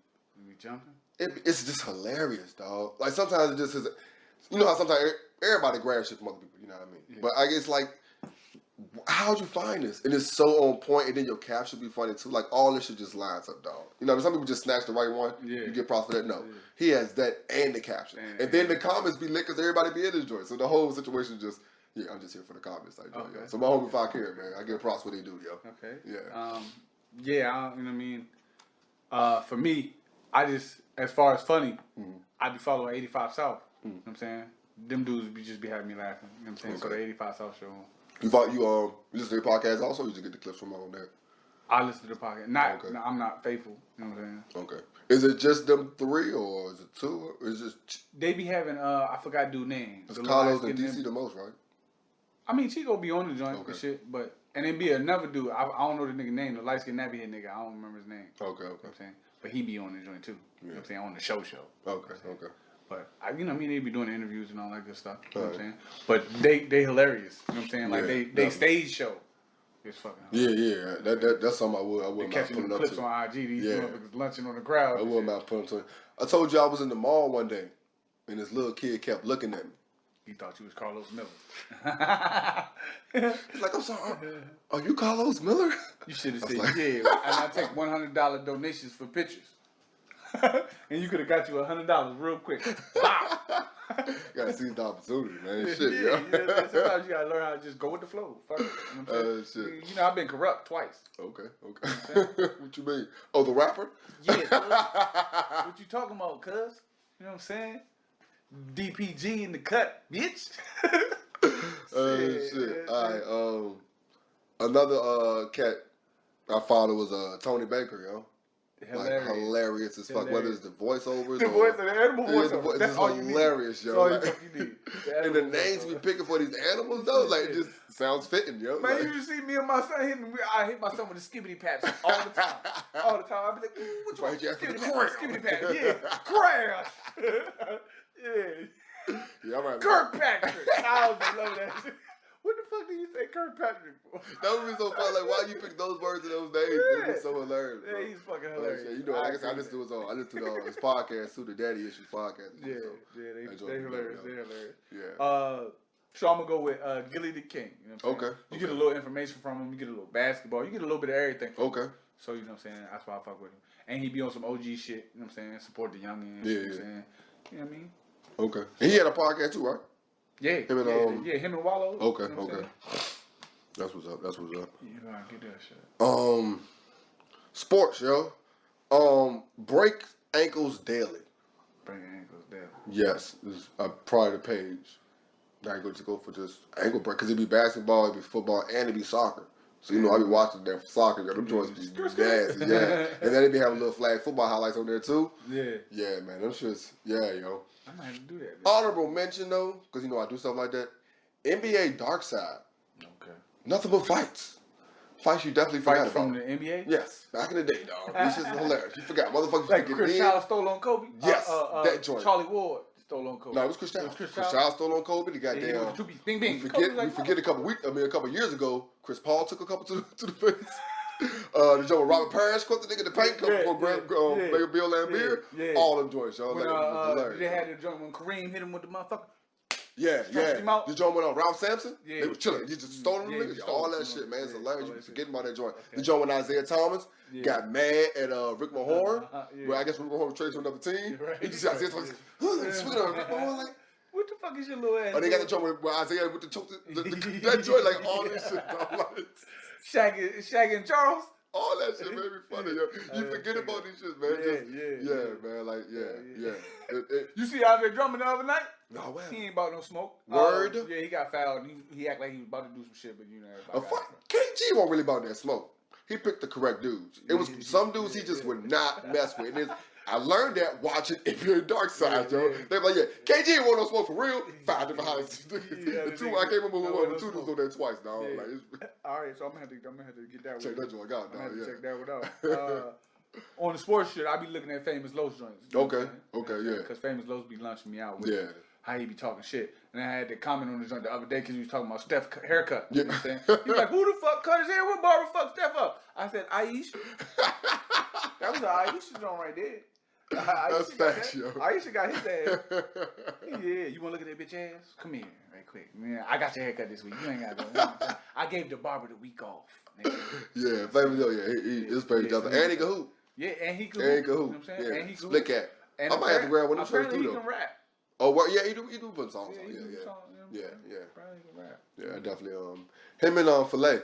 You jumping? It's just hilarious, dog. Like, sometimes it just is... You know how sometimes everybody grabs shit from other people, you know what I mean? Yeah. But I guess, like, how'd you find this? And it's so on point, and then your caption be funny, too. Like, all this shit just lines up, dog. You know, some people just snatch the right one. Yeah. You get props for that. No. Yeah. He has that and the caption. And then the comments be lit because everybody be in this joint. So the whole situation just... Yeah, I'm just here for the comments. Like, Okay. yo. So my homie Fakir, man. I give props what they do, yo. Okay. Yeah. Yeah, you know what I mean? For me, I just, as far as funny, I be following 85 South. You know what I'm saying? Them dudes just be having me laughing. You know what I'm saying? Okay. So the 85 South show. You listen to your podcast also, or you just get the clips from on there? I listen to the podcast. Okay. No, I'm not faithful. You know what I'm saying? Okay. Is it just them three, or is it two? Or is it just... They be having, I forgot dude name. It's Carlos and DC the most, right? I mean, Chico be on the joint Okay. and shit, but, and then be another dude. I don't know the nigga name, the light skinned nappy head nigga. I don't remember his name. Okay. You know what I'm saying? But he be on the joint too. You know what I'm saying? On the show. Okay. But you know what I mean, they be doing interviews and all that good stuff. You know what I'm Right. saying? But they hilarious. You know what I'm saying? Like Yeah, they definitely. stage show. It's fucking hilarious. Yeah. That's something I wouldn't mind Catching pulling the up clips to. on IG, these Yeah. motherfuckers lunching on the crowd. I and wouldn't shit. mind pulling up to. I told you I was in the mall one day, and this little kid kept looking at me. He thought you was Carlos Miller. He's like, I'm sorry, are you Carlos Miller? You should have I said, was like- yeah, and I take $100 donations for pictures. And you could have got you $100 real quick. Bop. Gotta seize the opportunity, man. Shit, yeah, yo. you know, sometimes you gotta learn how to just go with the flow. Fuck it. You know what I'm saying? Shit. You know, I've been corrupt twice. Okay. What you mean? Oh, the rapper? Yeah, cuz. What you talking about, cuz? You know what I'm saying? DPG in the cut, bitch. Shit. All right. Another cat I followed was Tony Baker, yo. Hilarious. Like hilarious as fuck. Whether it's the voiceovers, The or voice of the animal Yeah, voiceover. it's That's all you need. hilarious, yo. That's all you Like- fucking need. and the names we picking for these animals though, like it just sounds fitting, yo. Man, Like- you see me and my son hitting. I hit my son with the skibbity paps all the time. All the time. I be like, ooh, what you Why want? you asking for the Skibbity crash? pat. Yeah, crash. Yeah. Yeah, I'm right. Kirkpatrick. I was loving that shit. What the fuck did you say Kirkpatrick for? That would be so fun. Like, why you pick those words and those names? Yeah. It was so hilarious. Bro. Yeah, he's fucking Oh, hilarious. shit. You know, like I said, I listen to his podcast too, the Daddy Issues podcast. Yeah, So, yeah, I enjoy they it, hilarious. yo. They're hilarious. Yeah. So I'm gonna go with Gilly the King. You know what I'm saying? Okay, You get a little information from him. You get a little basketball. You get a little bit of everything. Okay. So you know what I'm saying? That's why I fuck with him. And he be on some OG shit. You know what I'm saying? Support the youngins. Yeah, You know what I'm yeah. saying? You know what I mean? Okay. And he had a podcast too, right? Yeah. Him and, him and Wallow. Okay. You know what I'm Okay. That's what's up. That's what's up. saying? You gotta get that shit. Sports, yo. Break ankles daily. Bring your ankles down. Yes, this is probably the page. I go for just ankle break because it be basketball, it be football, and it be soccer. So you know I be watching that soccer. Them joints be nasty, yeah. And then they be having little flag football highlights on there too. Yeah. Yeah, man, them shits. Yeah, yo. I might have to do that. Honorable mention though, because you know I do stuff like that. NBA Dark Side, Okay. nothing but fights. Fights you definitely forgot Fight from about. the NBA? Yes, back in the day, dog. This shit's hilarious. You forgot, motherfuckers. Like get Chris in. Child stole on Kobe? Yes, that joint. Charlie Ward stole on Kobe. No, it was Chris Child. It was Chris Chris Child? Child stole on Kobe. The Yeah, goddamn. he was two piece. Bing, bing. We Kobe forget, was we forget a couple years ago, Chris Paul took a couple to the face. The joint with Robert Parrish caught the nigga in the paint Yeah, for Mayor Bill Lambier. yeah. All them joints, y'all. When Like, it was hilarious. they had the joint when Kareem hit him with the motherfucker. Yeah, him out. The joint went on Ralph Sampson. Yeah. They was chilling. You just stole them Yeah, niggas. yeah, All oh, that shit, man. It's yeah, hilarious. all You be that forgetting about that joint. Okay. The joint when Isaiah Thomas Yeah. got mad at Rick Mahorn. Yeah. Where I guess Rick Mahorn traded to another team. Yeah, right. He just Isaiah Thomas. Swing on Rick Mahorn like. What the fuck is your little ass? Oh, they got the joint where Isaiah with the choke. That joint, like all this shit. Dog, like, Shaggy and Charles? all that shit made me funny, yo. You forget about these shit, man. Yeah, Man. Like, yeah. You see Andre Drummond the other night? No, He man. ain't about no smoke. Word? Yeah, he got fouled. He act like he was about to do some shit, but you know. everybody got it. KG wasn't really about that smoke. He picked the correct dudes. It was some dudes he just would not mess with. And I learned that watching NBA Dark Side, yo. They were like, yeah, KG ain't want no smoke for real. 5 different houses. The two, I can't remember who one. The two dudes go there twice, dog. Yeah. Like, All right, so I'm gonna have to get that check one. that joint out, I'm gonna dog. have to Yeah. check that one out. on the sports shit, I be looking at Famous Los joints. Okay, yeah. Because Famous Los be lunching me out with how he be talking shit. And I had to comment on the joint the other day because he was talking about Steph haircut. You know what I'm saying? He was like, who the fuck cut his hair? What barber fuck Steph up? I said, Aisha. That was an Aisha joint right there. That's facts, yo. Aisha got his ass. Yeah, you want to look at that bitch ass? Come here, right quick. Man, I got your haircut this week. You ain't got no. I gave the barber the week off. Nigga. Yeah, Famous Yo, it's pretty tough. And he can hoop. Yeah, and he can hoop. You know what I'm saying? Yeah. And he can Split cat. I might have to grab one of them shirts too, though. He can rap. Oh, well, yeah, he do put songs on. Yeah. Probably can rap. Yeah, definitely. Him and Filet.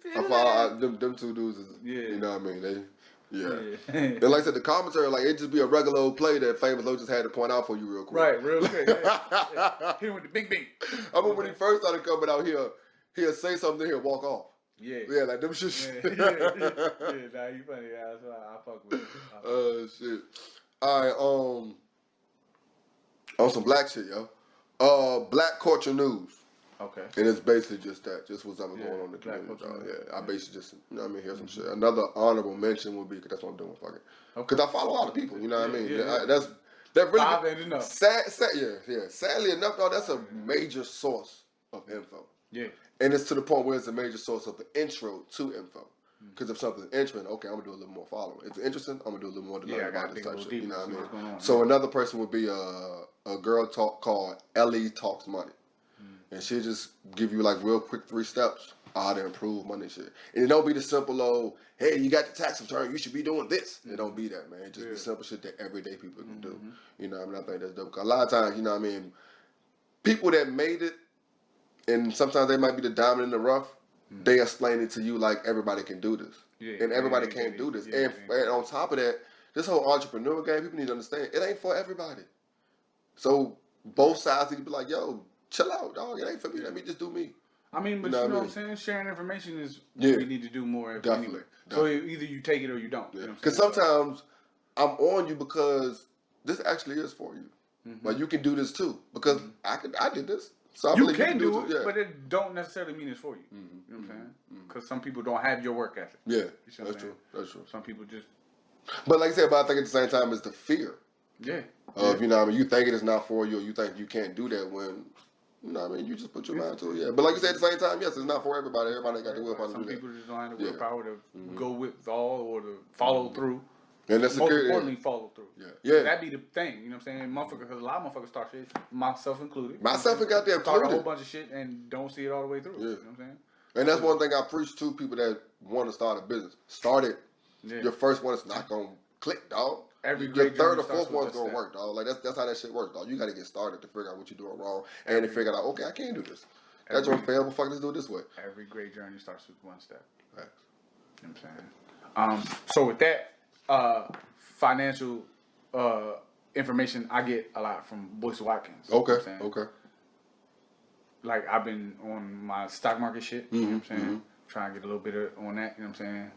Them two dudes is, you know what I mean? And like I said, the commentary, like, it just be a regular old play that Famous Lo just had to point out for you real quick. Right, real quick. Hit him with the bing bing. I remember when he first started coming out here, he'll say something, he'll walk off. Yeah, like them shit. Yeah, nah, you funny, guys. That's why I fuck with you. Shit. All right, on some black shit, yo. Black culture news. Okay. And it's basically just that, just what's ever going on in the community. I basically just, you know what I mean, hear some shit. Another honorable mention would be, because that's what I'm doing, fuck it. Because I follow a lot of people, you know what I mean? That really, Five ain't enough. Sadly enough, though, that's a major source of info. Yeah. And it's to the point where it's a major source of the intro to info. Because if something's interesting, okay, I'm going to do a little more following. If it's interesting, I'm going to do a little more to learn about this type shit. You know what I mean? So another person would be a girl called Ellie Talks Money. And she'll just give you like real quick 3 steps how to improve money shit. And it don't be the simple old, hey, you got the tax return, you should be doing this. It don't be that, man. It just be simple shit that everyday people can do. You know what I mean? I think that's dope. Because a lot of times, you know what I mean, people that made it, and sometimes they might be the diamond in the rough, they explain it to you like everybody can do this. And everybody can't do this. And on top of that, this whole entrepreneur game, people need to understand, it ain't for everybody. So both sides need to be like, yo, chill out, dog. It ain't for me. Let me just do me. I mean, but you know what I'm saying? Sharing information is what we need to do more of anyway. So either you take it or you don't. Because sometimes I'm on you because this actually is for you. Like, you can do this too. Because I did this. So you can do it, but it don't necessarily mean it's for you. You know what I'm saying? Because some people don't have your work ethic. Yeah, that's true. Some people just... But like I said, but I think at the same time, it's the fear. Yeah. Of, you know what I mean, you think it is not for you, or you think you can't do that when... You know what I mean? You just put your mind to it, yeah. But like you said, at the same time, yes, it's not for everybody. Everybody got the willpower to do that. Some people just don't have the willpower to go with all or to follow through. And that's most importantly, follow through. Yeah. That'd be the thing, you know what I'm saying? Motherfuckers, because a lot of motherfuckers start shit, myself included. Myself and goddamn start a whole bunch of shit and don't see it all the way through. Yeah. You know what I'm saying? And that's one thing I preach to people that want to start a business. Start it. Yeah. Your first one is not going to click, dog. Your third or fourth one's gonna work, dog. Like that's how that shit works, dog. You gotta get started to figure out what you're doing wrong, and to figure out, okay, I can't do this. That's gonna fail, but fuck, let's do it this way. Every great journey starts with one step. Right. You know what I'm saying? So with that, financial information I get a lot from Boyce Watkins. Okay. You know okay. Like I've been on my stock market shit. You know what I'm saying? Trying to get a little bit on that. You know what I'm saying?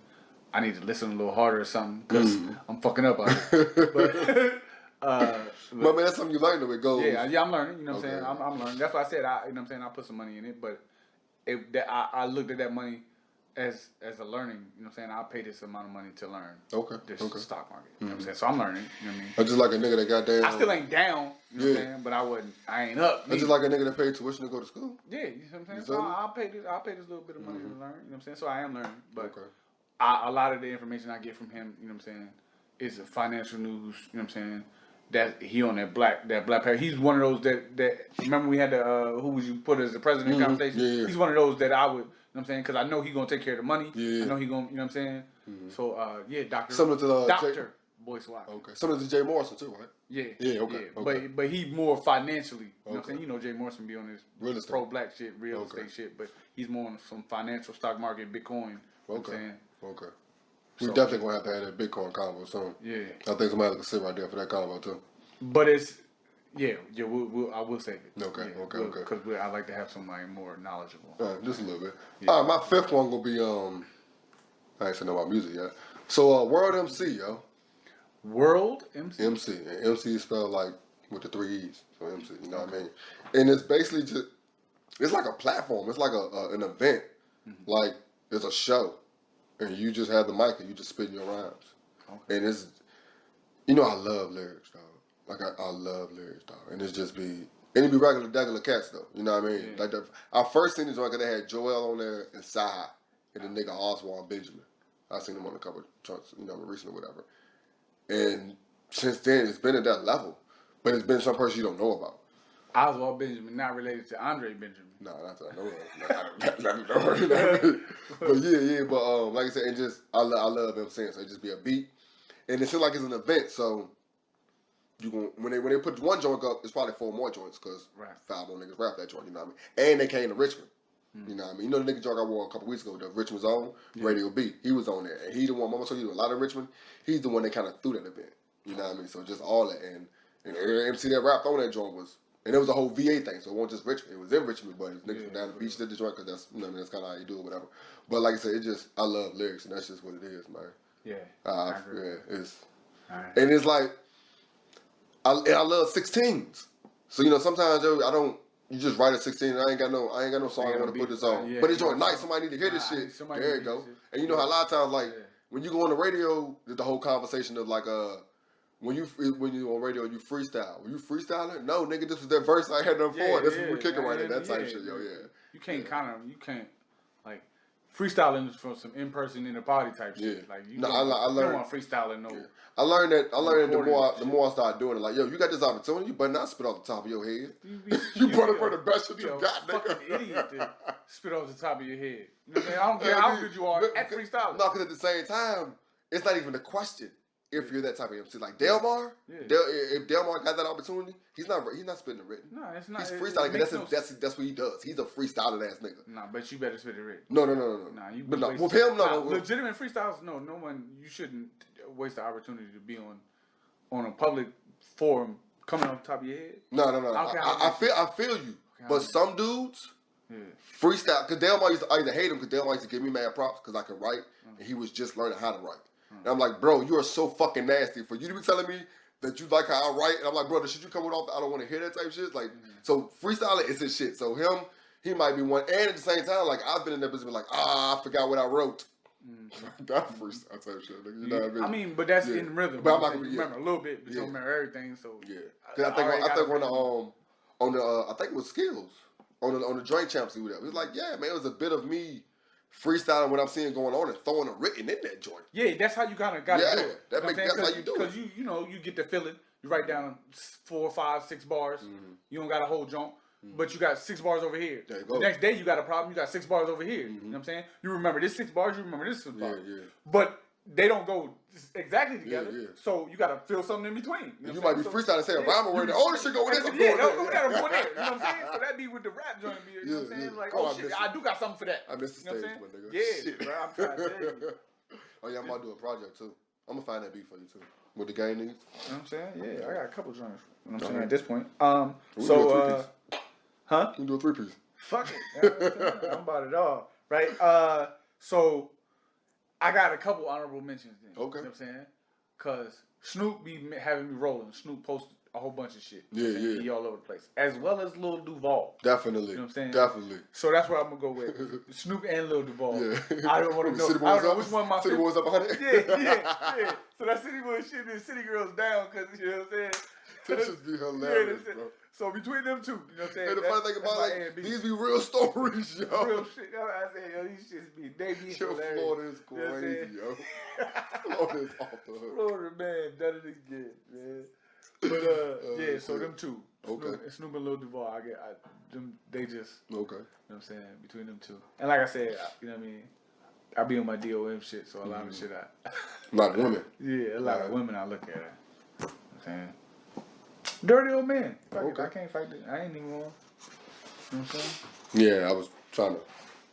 I need to listen a little harder or something because I'm fucking up on it. But man, that's something you learn though. It goes. Yeah, I'm learning. You know what I'm saying? I'm learning. That's why I said, you know what I'm saying? I put some money in it, but I looked at that money as a learning. You know what I'm saying? I pay this amount of money to learn. This stock market. You know what I'm saying? So I'm learning. You know what I mean? I just like a nigga that got down. I still ain't down. You know what I'm saying? But I ain't up. I just like a nigga that paid tuition to go to school. Yeah, you know what I'm saying? So I'll pay this little bit of money to learn. You know what I'm saying? So I am learning, but. A lot of the information I get from him, you know what I'm saying, is financial news, you know what I'm saying, that he on that black pair. He's one of those that remember we had the, who would you put as the president conversation? Yeah. He's one of those that I would, you know what I'm saying, because I know he's going to take care of the money. Yeah. I know he's going to, you know what I'm saying? So, Dr. Similar to Dr. Boyce Watkins. Okay. Similar to Jay Morrison too, right? Yeah. Okay. But he more financially, you know what I'm saying? You know Jay Morrison be on his pro-black shit, real estate shit, but he's more on some financial stock market, Bitcoin, you know what I'm saying? Okay. We definitely gonna have to have that Bitcoin convo soon. Yeah. I think somebody can sit right there for that convo too. But it's I will save it. Okay. Because I like to have somebody more knowledgeable. Just a little bit. Yeah. All right, my fifth one gonna be I ain't saying no about music yet. So World MC, yo. World MC. MC. And MC is spelled like with the 3 E's. So MC. You know what I mean? And it's basically just it's like a platform. It's like an event. Like it's a show. And you just have the mic and you just spitting your rhymes. Okay. And it's, you know, I love lyrics, dog. Like I love lyrics, dog. And it's just be, and it be regular cats though. You know what I mean? Yeah. Like I first seen this joint because they had Joel on there and Side and the nigga Oswald Benjamin. I seen him on a couple of trunks, you know, recently or whatever. And since then, it's been at that level, but it's been some person you don't know about. Oswald Benjamin, not related to Andre Benjamin. No, not that I know of. Not know. But yeah. But like I said, it just I love him saying so. It just be a beat, and it seems like it's an event. So you going when they put one joint up, it's probably 4 more joints because 5 more niggas rap that joint. You know what I mean? And they came to Richmond. You know what I mean? You know the nigga joint I wore a couple weeks ago, the Richmond's Own, Radio B. He was on there. And he the one, Mama told you a lot of Richmond, he's the one that kind of threw that event. You know what I mean? So just all that. And every MC that rapped on that joint was, and it was a whole VA thing, so it wasn't just Richmond. It was in Richmond, but niggas from down the beach did the joint because that's, you know what I mean, that's kind of how you do it, whatever. But like I said, I love lyrics, and that's just what it is, man. Yeah. And it's like, I love 16s. So, you know, sometimes you just write a 16 and I ain't got no song I want to put this on. But it's joint nice. Somebody need to hear this shit. There you go. And you know how a lot of times, like, when you go on the radio, there's the whole conversation of like, when you on radio, you freestyle. Were you freestyling? No, nigga, this was that verse I had done for. This was we kicking right at that type shit, yo, yeah. You can't, like, freestyling is from some in-person in the party type shit. Like, I learned, you don't want freestyling, no. I learned that the more I started doing it, like, yo, you got this opportunity, you better not spit off the top of your head. You better put the best shit you got, nigga. Fucking idiot to spit off the top of your head. You know what I mean? I don't care how good you are at freestyling. No, because at the same time, it's not even a question. If you're that type of MC, like Delmar, if Delmar got that opportunity, he's not spitting it written. No, it's not. He's freestyling. That's what he does. He's a freestyling ass nigga. Nah, but you better spit it written. No. Nah, you. But no, with him, no. Legitimate freestyles, no one. You shouldn't waste the opportunity to be on a public forum coming off the top of your head. No. I feel you, but some dudes freestyle because Delmar I used to hate him because Delmar used to give me mad props because I could write and he was just learning how to write. And I'm like, bro, you are so fucking nasty for you to be telling me that you like how I write. And I'm like, bro, should you come with off? I don't want to hear that type of shit. Like, so freestyling is his shit. So he might be one. And at the same time, like, I've been in that business like, I forgot what I wrote. That freestyle type shit. You know what I mean? I mean, but that's in rhythm. But I'm not gonna remember a little bit, but you don't remember everything. So yeah, because I think on the I think it was Skills on the Drink Champs or whatever. It was like, yeah, man, it was a bit of me freestyling what I'm seeing going on and throwing a written in that joint. Yeah, that's how you kind of got to do it. That's how you do it. Because you get the feeling. You write down 4, 5, 6 bars. You don't got a whole jump, but you got 6 bars over here. There you go. The next day you got a problem. You got 6 bars over here. You know what I'm saying? You remember this 6 bars. You remember this 6 bars. Yeah. But they don't go exactly together. Yeah. So you got to feel something in between. You might be freestyling saying, "I'm word. Oh, this shit go with this. I'm going there. I'm there. You know what I'm saying? So that be with the rap joint. You know what I'm saying? Like, oh shit, I do got something for that. I missed the stage, my nigga. Yeah, shit. bro. I'm trying to tell you. Oh yeah, I'm about to do a project too. I'm gonna find that beat for you too. What the game needs. You know what I'm saying? Yeah, I got a couple joints. You know what I'm saying Okay. at this point. We can do a 3-piece. Huh? We can do a 3-piece. Fuck it. I'm about it all. Right? So I got a couple honorable mentions then. Okay. You know what I'm saying? Because Snoop be having me rolling. Snoop posted a whole bunch of shit. Yeah. He all over the place. As well as Lil Duval. Definitely. You know what I'm saying? Definitely. So that's where I'm going to go with. Snoop and Lil Duval. Yeah. I don't want to know. I don't know which one my City favorite. Boys up 100. Yeah. So that City Boy shit and City Girls down because, you know what I'm saying? That should be hilarious, bro. So between them two, you know what I'm saying? And the funny thing about it, like, these be real stories, yo. Real shit. I said, yo, these shits they be Yo, hilarious. Florida is crazy, yo. Florida is off the hook. Florida, man, done it again, man. But, yeah, so them two. Okay. Snoop and Lil Duval, they just, Okay. you know what I'm saying, between them two. And like I said, you know what I mean? I be on my DOM shit, so a lot of shit A lot of women. Yeah, a lot of women I look at. You know what I'm saying? Dirty old man. Okay. I can't fight it. I ain't even wrong. You know what I'm saying? Yeah, I was trying to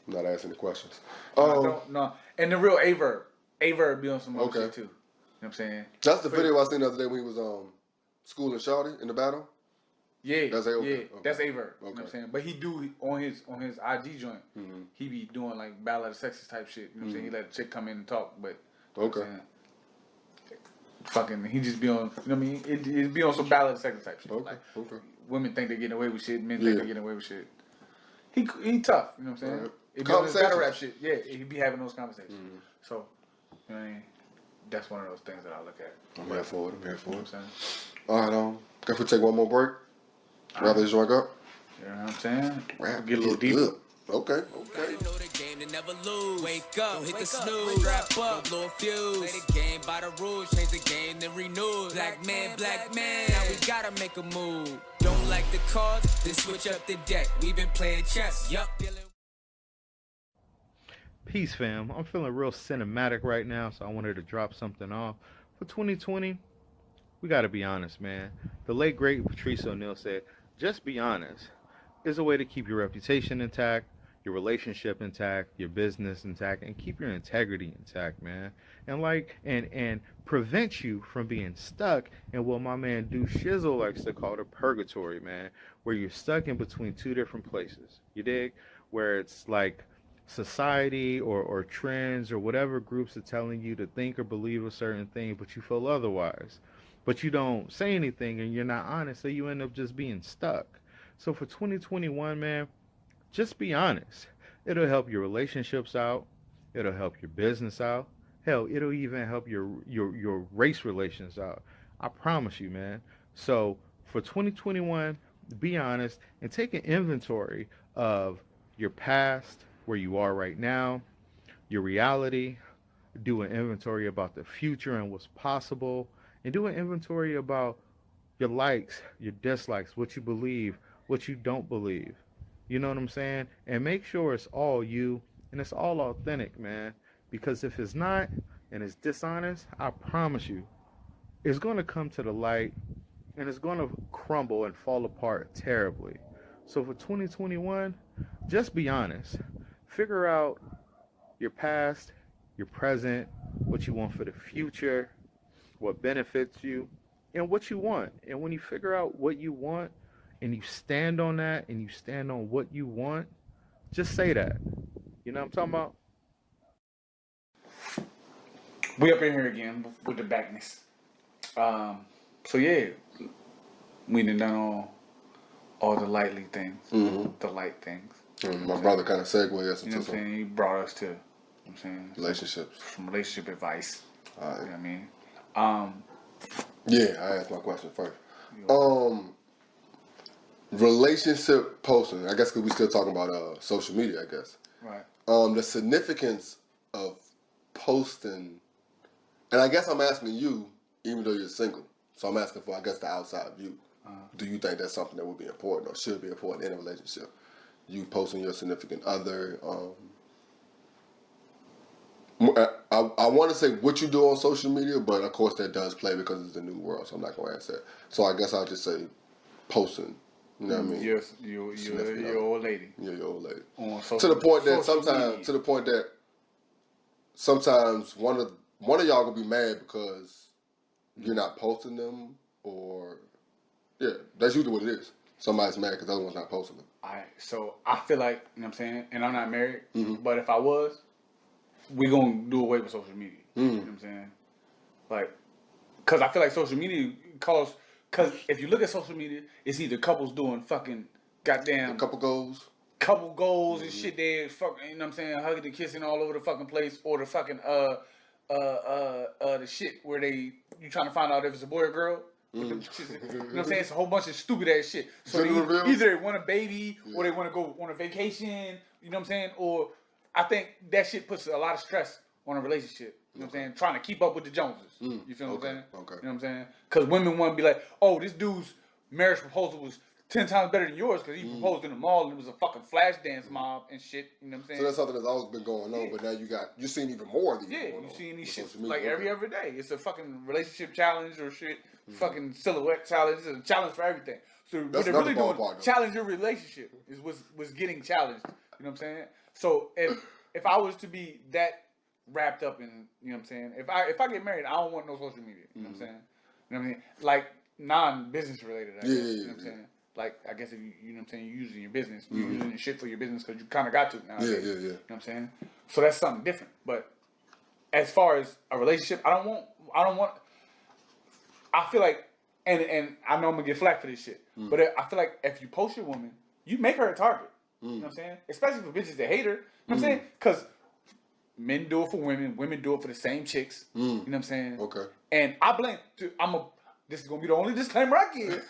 not ask any questions. No. And the real Averb. Averb be on some other shit too. You know what I'm saying? That's the video I seen the other day when he was schooling Shawty in the battle. Yeah. That's Averb. Yeah, Okay. that's Averb. You know Okay. what I'm saying? But he do on his IG joint, he be doing like ballad of sexist type shit. You know what I'm saying? He let a chick come in and talk, but you know what I'm saying? Fucking, he just be on, you know what I mean? It be on some ballad of sexist type shit. Okay. Like, Okay. women think they're getting away with shit, men think they're getting away with shit. He tough, you know what I'm saying? It be on his battle rap shit. Yeah, he be having those conversations. So, you know what I mean? that's one of those things that I look at. I'm here for it. You know what I'm saying? All right, guess we take one more break. Wrap this joint up. You know what I'm saying? Wrap Get a little it deeper. up. Okay. You know the game to never lose. Wake up, don't hit the snooze. Wrap up, don't blow a fuse. Play the game by the rules, change the game, then renew. Black man, now we gotta make a move. Don't like the cards, then switch up the deck. We've been playing chess, yup. Peace, fam. I'm feeling real cinematic right now, so I wanted to drop something off. For 2020, we gotta be honest, man. The late, great Patrice O'Neal said, just be honest. Is a way to keep your reputation intact, your relationship intact, your business intact, and keep your integrity intact, man. And prevent you from being stuck in what my man Do Shizzle likes to call the purgatory, man, where you're stuck in between two different places. You dig? Where it's like society or trends or whatever groups are telling you to think or believe a certain thing, but you feel otherwise. But you don't say anything and you're not honest, so you end up just being stuck. So for 2021, man, just be honest. It'll help your relationships out. It'll help your business out. Hell, it'll even help your race relations out. I promise you, man. So for 2021, be honest and take an inventory of your past, where you are right now, your reality. Do an inventory about the future and what's possible. And do an inventory about your likes, your dislikes, what you believe, what you don't believe. You know what I'm saying? And make sure it's all you and it's all authentic, man. Because if it's not and it's dishonest, I promise you, it's going to come to the light and it's going to crumble and fall apart terribly. So for 2021, just be honest. Figure out your past, your present, what you want for the future, what benefits you, and what you want. And when you figure out what you want and you stand on that and you stand on what you want, just say that. You know what I'm talking about? We up in here again with the backness. So yeah, we done all the lightly things, the light things. My brother kind of segued us You know into what I'm some saying? He brought us to, you know what I'm saying, relationships. some relationship advice. All right. You know what I mean? Yeah, I asked my question first. Relationship posting. I guess because we still talking about social media. I guess. Right. The significance of posting, and I guess I'm asking you, even though you're single. So I'm asking for, I guess, the outside view. Do you think that's something that would be important or should be important in a relationship? You posting your significant other. I want to say what you do on social media, but of course that does play because it's a new world, so I'm not going to ask that. So I guess I'll just say posting. You know what I mean? Yes, your old lady. Yeah, your old lady. On social, To the point that social sometimes one of y'all gonna be mad because you're not posting them, or yeah, that's usually what it is. Somebody's mad because the other one's not posting them. Alright, so I feel like, you know what I'm saying, and I'm not married, Mm-hmm. but if I was, we gonna do away with social media. Mm-hmm. You know what I'm saying? Like, cause I feel like social media cause if you look at social media, it's either couples doing fucking goddamn A couple goals. and shit, they fucking, you know what I'm saying, hugging and kissing all over the fucking place, or the fucking the shit where you trying to find out if it's a boy or girl. With them shits, you know what I'm saying? It's a whole bunch of stupid ass shit. So either they want a baby or they want to go on a vacation, you know what I'm saying? Or I think that shit puts a lot of stress on a relationship. You know what I'm saying? Trying to keep up with the Joneses. You feel what I'm saying? Okay. You know what I'm saying? Because women want to be like, oh, this dude's marriage proposal was 10 times better than yours because he proposed in the mall and it was a fucking flash dance mob and shit. You know what I'm saying? So that's something that's always been going on, but now you're seeing even more of these. Yeah, going you on seeing these with shits social media. like every other day. It's a fucking relationship challenge or shit. Fucking silhouette challenge. It's a challenge for everything. So what they're really doing, challenge your relationship is what's getting challenged. You know what I'm saying? So if I was to be that wrapped up in, you know what I'm saying? If I get married, I don't want no social media. You know what I'm saying? You know what I mean? Like non-business related. I guess. You know what I'm saying? Like, I guess if you know what I'm saying, you're using your business, you're using your shit for your business because you kind of got to now. Yeah. You know what I'm saying? So that's something different. But as far as a relationship, I don't want. I feel like, and I know I'm gonna get flack for this shit, but I feel like if you post your woman, you make her a target. You know what I'm saying? Especially for bitches that hate her. You know what I'm saying? Because men do it for women. Women do it for the same chicks. You know what I'm saying? Okay. And I blame. This is gonna be the only disclaimer I give.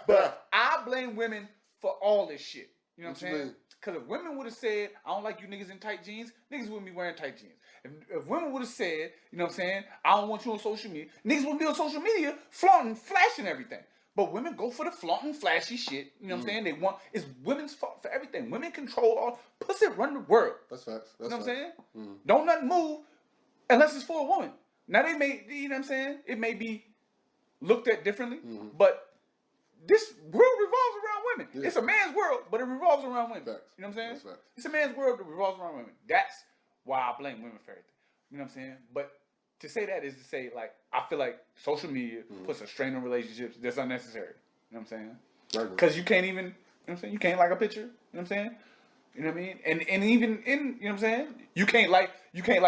But I blame women for all this shit. You know what I'm saying? Because if women would have said, I don't like you niggas in tight jeans, niggas wouldn't be wearing tight jeans. If women would have said, you know what I'm saying, I don't want you on social media, niggas wouldn't be on social media flaunting, flashing everything. But women go for the flaunting, flashy shit. You know what I'm saying? It's women's fault for everything. Women control all. Pussy run the world. That's facts. You know what I'm saying? Don't nothing move unless it's for a woman. Now they may, you know what I'm saying? It may be looked at differently, but this world revolves around women. Yeah. It's a man's world, but it revolves around women. Facts. You know what I'm saying? Facts. It's a man's world that revolves around women. That's why I blame women for everything. You know what I'm saying? But to say that is to say, like, I feel like social media puts a strain on relationships that's unnecessary. You know what I'm saying? Because you can't even, you know what I'm saying? You can't like a picture. You know what I'm saying? You know what I mean? And even in, you know what I'm saying? You can't like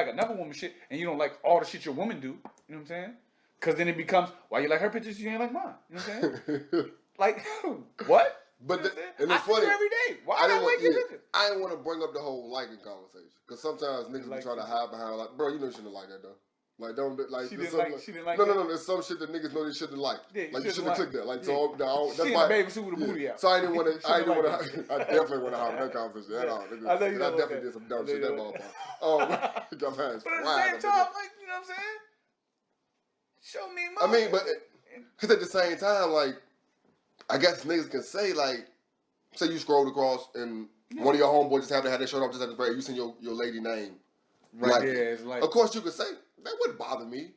another woman's shit and you don't like all the shit your woman do. You know what I'm saying? Because then it becomes, why you like her pictures, you ain't like mine. You know what I'm saying? Like, what? But you know and it's funny. every day. Why I like your pictures? I didn't want to bring up the whole liking conversation. Because sometimes niggas be trying to hide behind, like, bro, you know you shouldn't like that, though. Like, don't, like, she didn't like no, that? no, there's some shit that niggas know they shouldn't like. Yeah, like, you shouldn't click that. Like, so, that's she why. She in a baby suit with a booty out. So I didn't want to, I definitely want to have that conversation at all. I know you I know definitely that. did some dumb shit that ballpark. Dumb ass. But at the same time, like, you know what I'm saying? Show me more. I mean, but, because at the same time, like, I guess niggas can say, like, say you scrolled across and one of your homeboys just happened to have their shirt off just at the very, you seen your lady name. Right like, there, it's like. Of course, you could say, that wouldn't bother me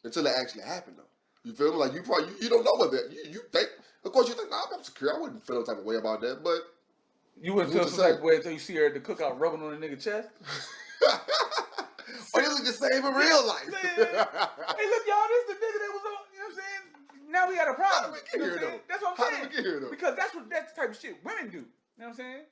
until it actually happened, though. You feel me? Like, you probably, you don't know what that, you think, of course, you think, nah, I'm secure. I wouldn't feel no type of way about that, but. You wouldn't feel some type of way until you see her at the cookout rubbing on a nigga chest? Or you look the same in real life. Hey, look, y'all, this the nigga that was on, you know what I'm saying? Now we got a problem. How did we get here, though? That's what I'm saying. How did we get here, though? Because that's the type of shit women do. You know what I'm saying?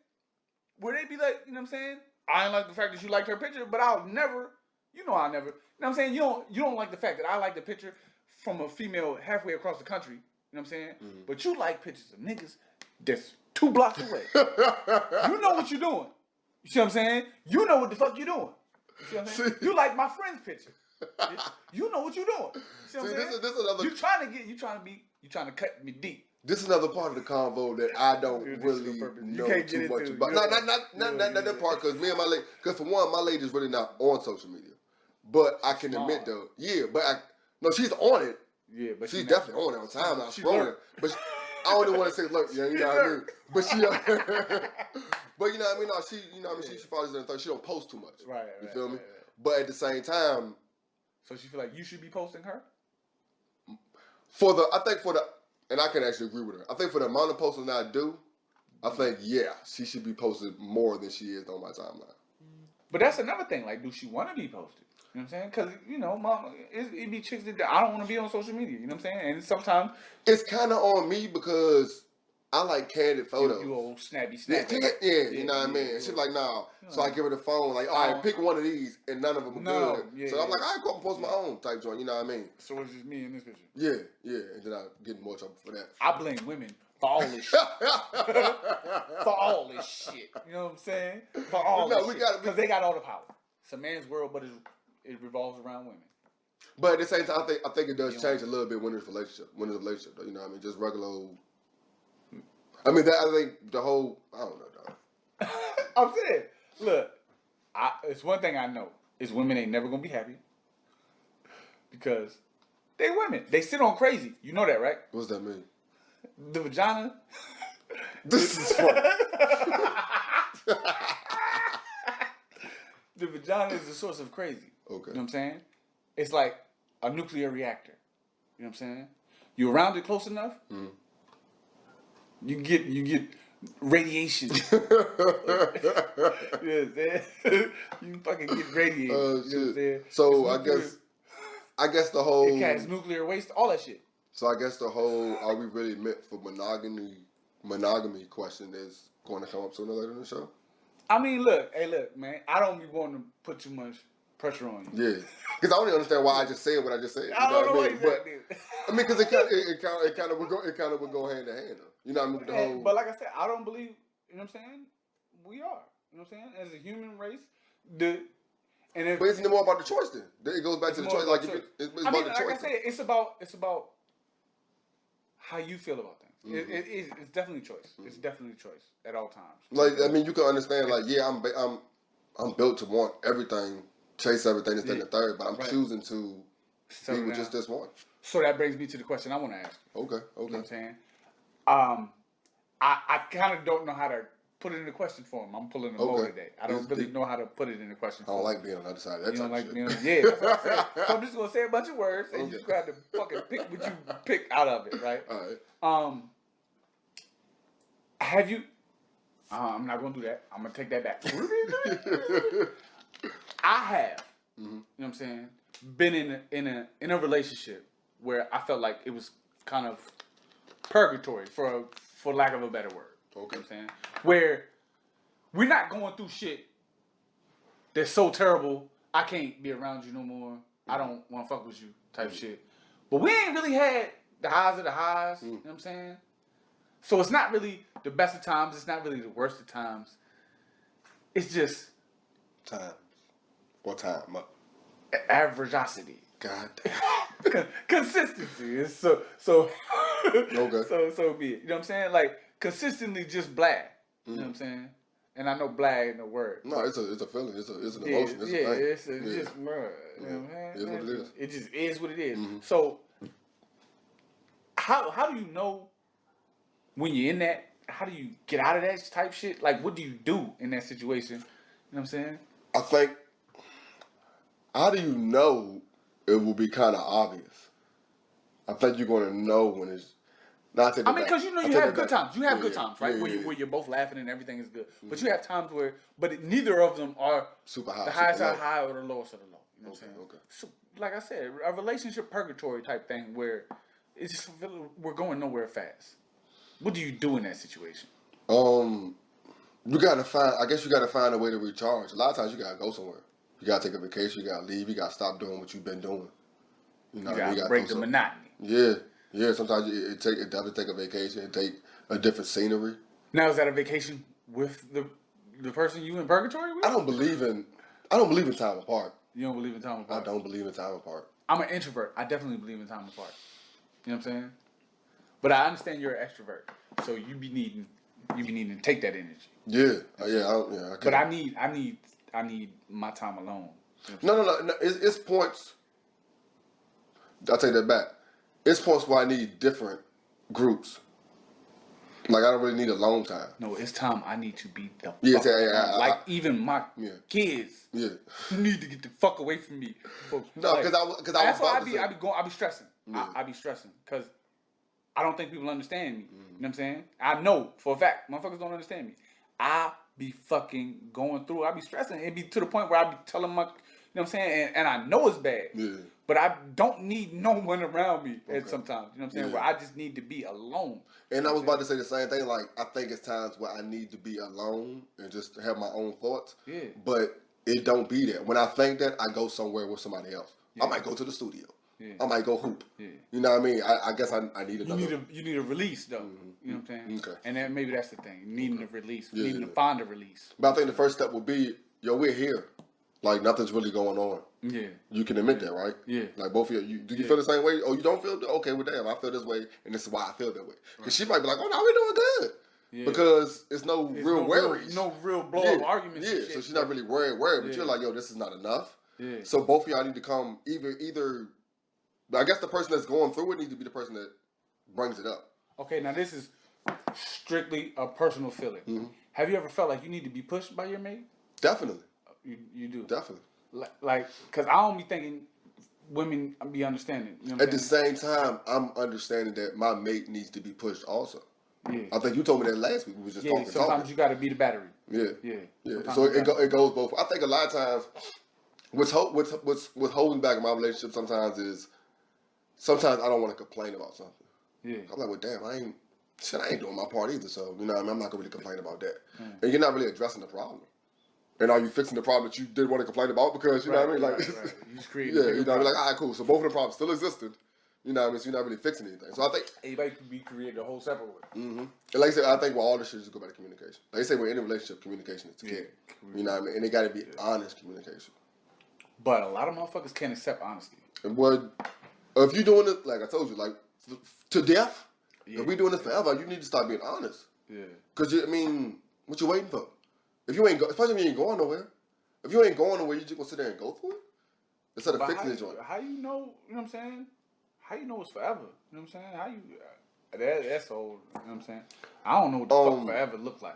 Where they be like, you know what I'm saying? I ain't like the fact that you liked her picture, but I'll never, you know what I'm saying? You don't like the fact that I like the picture from a female halfway across the country. You know what I'm saying? Mm-hmm. But you like pictures of niggas that's 2 blocks away. You know what you're doing. You see what I'm saying? You know what the fuck you're doing. You see what I'm saying? You like my friend's picture. You know what you're doing. You see what I'm saying? This another. You trying to cut me deep. This is another part of the convo that I don't really know too much about. Not that part, because me and my lady, because for one, my lady's really not on social media. But I can admit though, no, she's on it. Yeah, but she's definitely on it on time. Now scrolling, but I don't even want to say look, you know what I mean. But she, but you know what I mean. No, she, you know what I mean. She follows her thing. She don't post too much. Right. You feel me? But at the same time, so she feel like you should be posting her. I think and I can actually agree with her. I think for the amount of posting that I do, I think she should be posted more than she is on my timeline. But that's another thing. Like, do she want to be posted? You know what I'm saying? Because, you know, mama, it be chicks that I don't want to be on social media. You know what I'm saying? And sometimes it's kind of on me because I like candid photos. You old snappy. Yeah, you know what I mean? And she's like, nah. So I give her the phone, like, all right, pick one of these, and none of them are good. Yeah, so I'm like, all right, go and post my own type joint. You know what I mean? So it's just me in this picture. Yeah, and then I get in more trouble for that. I blame women for all this shit. For all this shit. You know what I'm saying? For all this shit. Because they got all the power. It's a man's world, but it revolves around women. But at the same time, I think it does change a little bit when it's a relationship. Though, you know what I mean? Just regular old. I mean, I think the whole. I don't know, dog. I'm saying, look, it's one thing I know is women ain't never gonna be happy because they women. They sit on crazy. You know that, right? What's that mean? The vagina. This is funny. The vagina is the source of crazy. Okay. You know what I'm saying? It's like a nuclear reactor. You know what I'm saying? You around it close enough, you get radiation. You know what I'm saying? You fucking get radiated. You know what I'm saying? So I guess the whole it has nuclear waste, all that shit. So I guess the whole are we really meant for monogamy question is going to come up sooner or later in the show. I mean, look, man, I don't be wanting to put too much pressure on you. Yeah, because I don't even understand why I just said what I just said. I don't know what but I mean, because it kind of would go hand in hand, though. You know what I mean? But like I said, I don't believe. You know what I'm saying? We are. You know what I'm saying? As a human race, And if, But isn't it more about the choice then? Then it goes back to the choice. Like, it's I about mean, the like choice. I said, it's about how you feel about things. It's definitely choice. It's definitely choice at all times. Like, I mean, you can understand, like, yeah, I'm built to want everything, chase everything, this, that, and the third, but I'm choosing to be with just this one. So that brings me to the question I want to ask. Okay. You know what I'm saying? I kind of don't know how to put it in the question form. I'm pulling a mode today. I don't really know how to put it in the question I form. don't like being on the other side of that You type don't like of being shit. yeah, that's what I said. So I'm just gonna say a bunch of words and you just got to fucking pick what you pick out of it, right? All right. Have you? I'm not gonna do that. I'm gonna take that back. I have. You know what I'm saying? Been in a relationship where I felt like it was kind of purgatory, for lack of a better word. Okay. You know what I'm saying? Where we're not going through shit that's so terrible, I can't be around you no more. I don't want to fuck with you type shit. But we ain't really had the highs of the highs. You know what I'm saying? So it's not really the best of times. It's not really the worst of times. It's just Time. What time? averageosity. God damn. Consistency. It's so Okay. so be it. You know what I'm saying? Like consistently just blag. You know what I'm saying? And I know blag ain't no word. No, it's a feeling. It's an emotion. It's a thing. It's just you know what I'm saying? It is what it is. It just is what it is. So how do you know when you're in that? How do you get out of that type shit? Like what do you do in that situation? You know what I'm saying? I think, how do you know it will be kind of obvious? I think you're going to know when it's not. I mean, because you know you have good times. You have good Yeah, times, right? yeah, Where you're both laughing and everything is good. But you have times where, neither of them are Super high, the highest super of the low. high or the lowest of the low. You know what I'm saying? Okay. So, like I said, a relationship purgatory type thing where it's just we're going nowhere fast. What do you do in that situation? You gotta find. I guess you gotta find a way to recharge. A lot of times you gotta go somewhere. You gotta take a vacation. You gotta leave. You gotta stop doing what you've been doing. You know, You gotta break the monotony. Yeah. Sometimes it does take a vacation. It take a different scenery. Now is that a vacation with the person you in purgatory with? I don't believe in time apart. You don't believe in time apart? I don't believe in time apart. I'm an introvert. I definitely believe in time apart. You know what I'm saying? But I understand you're an extrovert, so you be needing to take that energy. Yeah. But I need my time alone. No. It's points. I'll take that back. It's points where I need different groups. Like I don't really need alone time. No, it's time I need to be the Yeah, fuck even my kids. Yeah. You need to get the fuck away from me. No, because I was That's why about to say. I be stressing. Yeah. I be stressing because I don't think people understand me. You know what I'm saying? I know for a fact motherfuckers don't understand me. I be fucking going through. I be stressing. It be to the point where I be telling my, you know what I'm saying, and I know it's bad. Yeah. But I don't need no one around me at sometimes. You know what I'm saying? Yeah. Where I just need to be alone. And I was about to say the same thing. Like I think it's times where I need to be alone and just have my own thoughts. Yeah. But it don't be there. When I think that, I go somewhere with somebody else. Yeah. I might go to the studio. Yeah. I might go hoop. Yeah. You know what I mean? I guess I need another. You need a release though. You know what I'm saying? Okay. And then maybe that's the thing. Needing a release. Yeah, Needing yeah. to find a release. But I think the first step would be, we're here. Like nothing's really going on. Yeah. You can admit that, right? Yeah. Like both of you. Do you feel the same way? Oh, you don't feel? Okay, well, damn, I feel this way, and this is why I feel that way. Because she might be like, oh, no, we're doing good. Yeah. Because it's no real worries. No real blow-up arguments. Yeah, and shit. so she's not really worried. But you're like, yo, this is not enough. Yeah. So both of y'all need to come either. I guess the person that's going through it needs to be the person that brings it up. Okay, now this is strictly a personal feeling. Mm-hmm. Have you ever felt like you need to be pushed by your mate? Definitely. You do. Definitely. Like, because I don't be thinking women be understanding. You know what At the same time, I'm understanding that my mate needs to be pushed also. Yeah. I think you told me that last week. We was just talking. Sometimes you got to be the battery. Yeah. Sometimes So it goes both. I think a lot of times, what's holding back in my relationship sometimes I don't want to complain about something. Yeah. I'm like, well, damn, I ain't doing my part either. So you know, what I mean, I'm not gonna really complain about that. And you're not really addressing the problem. And are you fixing the problem that you did want to complain about? Because you know what I mean, like, right. You just create. yeah, you know, like, all right, cool. So both of the problems still existed. You know what I mean? So you're not really fixing anything. So I think anybody could be created a whole separate way. Mm-hmm. And like I said, I think with all this shit, just go back to communication. Like I say, with any relationship, communication is the key. You know what I mean? And it got to be honest communication. But a lot of motherfuckers can't accept honesty. And what if you doing it like I told you, like to death? Yeah. If we doing this forever, you need to start being honest. Yeah. Cause what you waiting for? If you ain't especially if you ain't going nowhere. If you ain't going nowhere, you just gonna sit there and go for it instead of fixing the joint. How you know? You know what I'm saying? How you know it's forever? You know what I'm saying? How you? That's old. You know what I'm saying? I don't know what the fuck forever look like.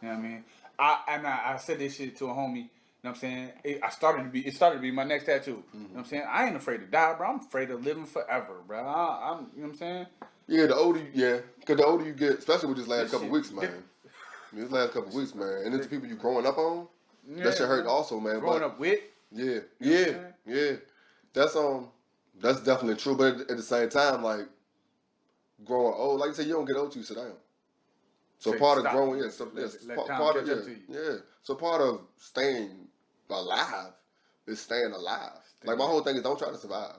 You know what I mean? I said this shit to a homie. You know what I'm saying? It started to be my next tattoo. You know what I'm saying? I ain't afraid to die, bro. I'm afraid of living forever, bro. You know what I'm saying? Yeah, because the older you get, especially with this last couple weeks, man. This last couple weeks, man, and it's the people you growing up on. That shit hurt also, man. Growing up with. Yeah. That's definitely true. But at the same time, like growing old, like you say, you don't get old till you sit down. So part of growing, So part of staying alive is staying alive. Like my whole thing is don't try to survive.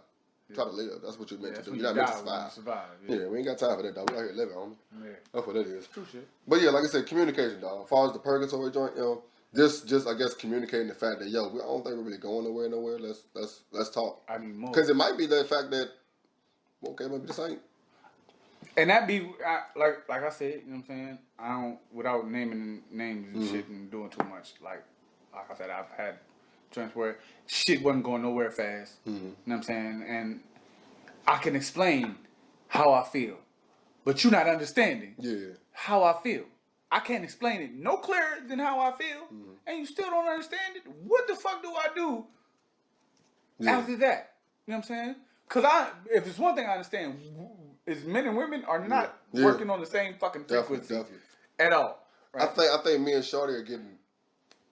Try to live. That's what you're meant to do. You're not meant to survive. Yeah, we ain't got time for that, dog. We out here living, homie. Yeah. That's what that is. True shit. But yeah, like I said, communication, dog. As far as the purgatory joint, just I guess communicating the fact that I don't think we're really going nowhere. Let's talk. I need more. Because it might be the fact that maybe this ain't. And that be like I said, you know what I'm saying? I don't without naming names and shit and doing too much. Like I said, I've had joints where shit wasn't going nowhere fast. You know what I'm saying? And I can explain how I feel, but you're not understanding how I feel. I can't explain it no clearer than how I feel, and you still don't understand it. What the fuck do I do after that? You know what I'm saying? Because if it's one thing I understand, is men and women are not working on the same fucking frequency at all. Right? I think me and Shorty are getting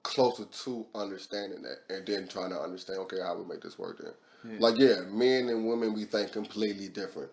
closer to understanding that, and then trying to understand, okay, how we make this work then. Like, men and women, we think completely different.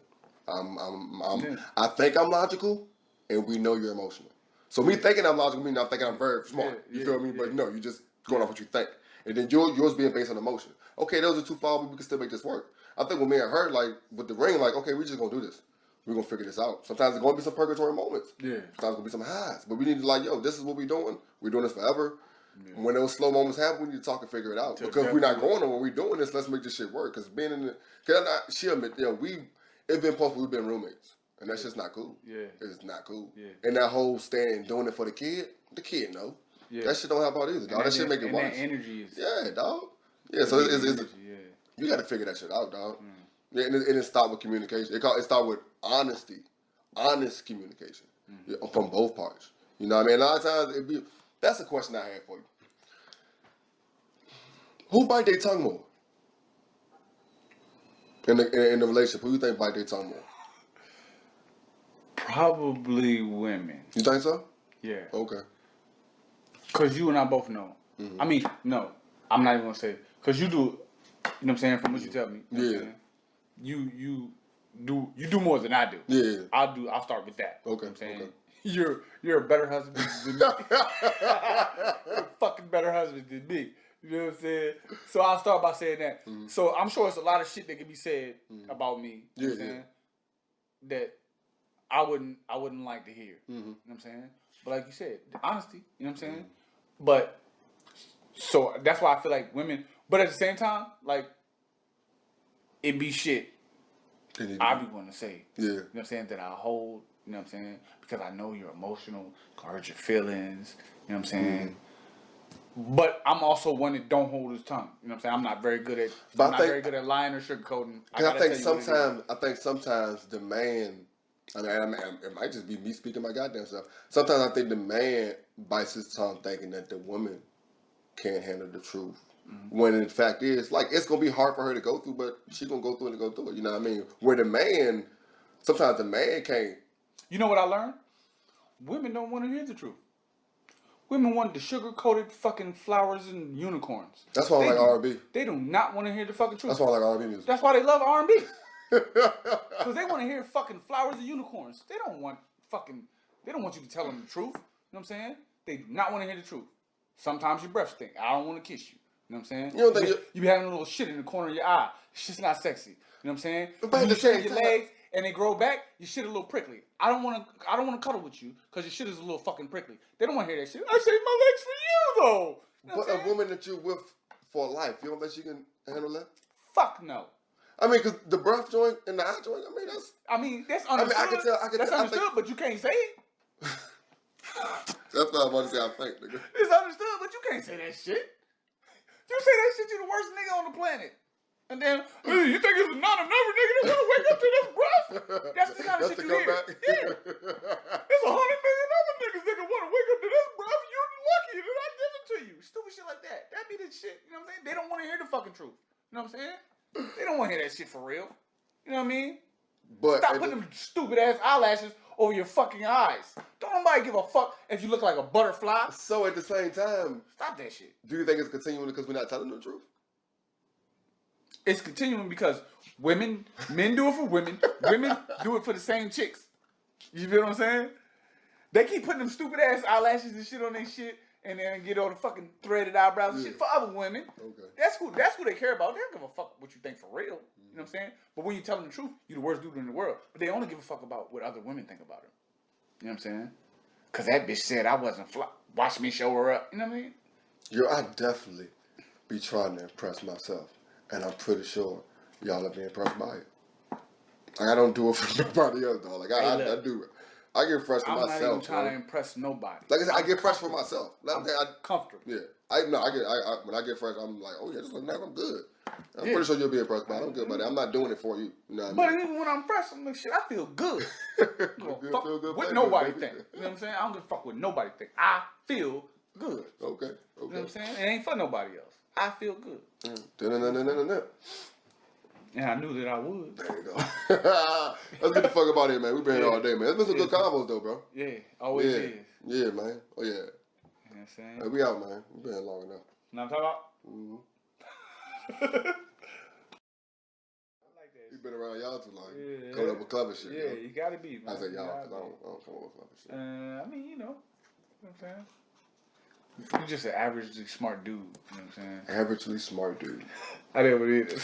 I think I'm logical, and we know you're emotional. So me thinking I'm logical means I'm thinking I'm very smart. You feel me? But no, you just going off what you think. And then yours being based on emotion. Okay, those are too far, but we can still make this work. I think with me and her, like, with the ring, like, okay, we just going to do this. We're going to figure this out. Sometimes there's going to be some purgatory moments. Yeah. Sometimes there's going to be some highs. But we need to, like, this is what we're doing. We're doing this forever. Yeah. When those slow moments happen, we need to talk and figure it out. Because we're not going on when we're doing this, let's make this shit work. Because being in she'll admit, it's been possible we've been roommates. And that's just not cool. Yeah. It's not cool. Yeah. And that whole staying doing it for the kid know. Yeah. That shit don't help out either, dog. That shit make it worse. That energy is... Yeah, dog. Yeah, so you got to figure that shit out, dog. Yeah, and it start with communication. It start with honesty. Honest communication. From both parts. You know what I mean? A lot of times, that's a question I had for you. Who bite their tongue more? In the relationship, who you think bite their tongue more? Probably women. You think so? Yeah. Okay. Because you and I both know. I mean, no. I'm not even going to say. Because you do, you know what I'm saying, from what you tell me. You know you do more than I do. Yeah. I'll start with that. Okay. You know what I'm saying? Okay. You're a better husband than me. You're a fucking better husband than me. You know what I'm saying? So I'll start by saying that. So I'm sure it's a lot of shit that can be said about me. You know what I'm saying? That I wouldn't like to hear. You know what I'm saying? But like you said, honesty, you know what I'm saying? But so that's why I feel like women, but at the same time, like it be shit I be wanting to say. Yeah. You know what I'm saying? That I hold, you know what I'm saying? Because I know you're emotional, hurt your feelings, you know what I'm saying? But I'm also one that don't hold his tongue. You know what I'm saying? I'm not very good at lying or sugarcoating. I think sometimes the man, I mean, it might just be me speaking my goddamn self. Sometimes I think the man bites his tongue thinking that the woman can't handle the truth. When in fact is, like, it's going to be hard for her to go through, but she's going to go through it and go through it. You know what I mean? Where the man, sometimes the man can't. You know what I learned? Women don't want to hear the truth. Women want the sugar-coated fucking flowers and unicorns. That's why I like R&B. They do not want to hear the fucking truth. That's why I like R&B music. That's why they love R&B. Because they want to hear fucking flowers and unicorns. They don't want you to tell them the truth. You know what I'm saying? They do not want to hear the truth. Sometimes your breath stink. I don't want to kiss you. You know what I'm saying? You don't think you be having a little shit in the corner of your eye. It's just not sexy. You know what I'm saying? When you shave your legs and they grow back, your shit a little prickly. I don't want to cuddle with you because your shit is a little fucking prickly. They don't want to hear that shit. I shaved my legs for you though. You know but a woman that you're with for life. You don't think she can handle that? Fuck no. I mean, because the breath joint and the eye joint, That's understood. I can tell. That's understood, but you can't say it. That's what I'm about to say. I think, nigga. It's understood, but you can't say that shit. You say that shit, you the worst nigga on the planet. And then, you think it's not another nigga that want to wake up to this breath? That's the kind of shit you hear. Yeah. There's 100 million other niggas that want to wake up to this breath. You're lucky that I give it to you. Stupid shit like that. That be the shit. You know what I'm saying? They don't want to hear the fucking truth. You know what I'm saying? They don't want to hear that shit for real. You know what I mean? But Stop putting them stupid ass eyelashes over your fucking eyes. Don't nobody give a fuck if you look like a butterfly. So at the same time, Stop that shit. do you think it's continuing because we're not telling the truth? It's continuing because men do it for women do it for the same chicks. You feel what I'm saying? They keep putting them stupid ass eyelashes and shit on their shit and then get all the fucking threaded eyebrows and shit for other women. Okay. That's who they care about. They don't give a fuck what you think for real. You know what I'm saying? But when you tell them the truth, you're the worst dude in the world. But they only give a fuck about what other women think about her. You know what I'm saying? Because that bitch said I wasn't fly. Watch me show her up. You know what I mean? I definitely be trying to impress myself. And I'm pretty sure y'all are being impressed by it. Like, I don't do it for nobody else, though. Like, I do it. I get fresh for myself. I'm not even trying to impress nobody. Like I said, I get fresh for myself. I'm comfortable. Yeah. When I get fresh, I'm like, oh, yeah, just look nice. I'm good. I'm pretty sure you'll be impressed by it. I'm good by that. I'm not doing it for you. You know what But I mean? even when I'm fresh, I'm like, shit, I feel good. Fuck feel good, what baby, nobody baby. think. You know what I'm saying? I don't give a fuck what nobody think. I feel good. Okay. You know what I'm saying? It ain't for nobody else. I feel good. And I knew that I would. There you go. Let's get the fuck about here, man. We've been here all day, man. It's been some good combos, though, bro. Yeah, always is. Yeah, man. Oh, yeah. You know what I'm saying? Hey, we out, man. We've been here long enough. Know what I'm talking about? Mm-hmm. I like that. You've been around y'all too long. Yeah. Coming up with clever shit. Yeah, you gotta be, man. I say y'all, You because I gotta don't come up with clever shit. be. I mean, you know what I'm saying? You're just an averagely smart dude. You know what I'm saying? Averagely smart dude. I didn't believe it.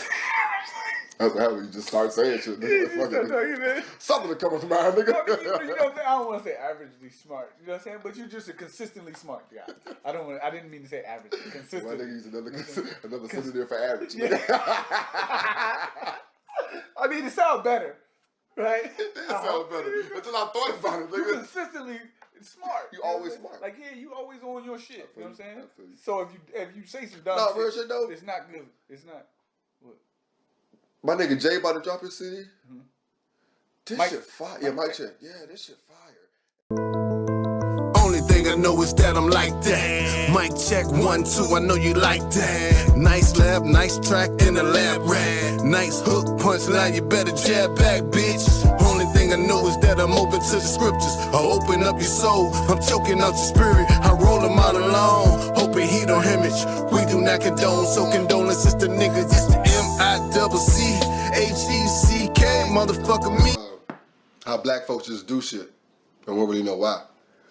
That's how you just start saying shit. Nigga. Something to come up to mind, nigga. You know what I'm saying? I don't want to say averagely smart. You know what I'm saying? But you're just a consistently smart guy. I didn't mean to say average. Consistent. Why nigga use another synonym for average? Yeah. I mean, it sounds better, right? It sounds better. Until I thought about it, You nigga. consistently smart. You always smart. Like, yeah, you always on your shit. You know what I'm saying? I feel you. So if you say some dumb real shit though. it's not good. It's not. What? My nigga Jay about to drop his CD. Mm-hmm. This Mike- shit fire. Yeah, Mike check. Yeah, this shit fire. Only thing I know is that I'm like that. Mic check 1, 2, I know you like that. Nice lab, nice track in the lab rat. Nice hook, punchline, you better jab back, bitch. Only thing I know is that I'm open to the scriptures. I open up your soul, I'm choking out your spirit. I roll them out alone, hoping he don't hemorrhage. We do not condone, so condolences to niggas. It's the MICCHECK, motherfucker me. How black folks just do shit and won't really know why.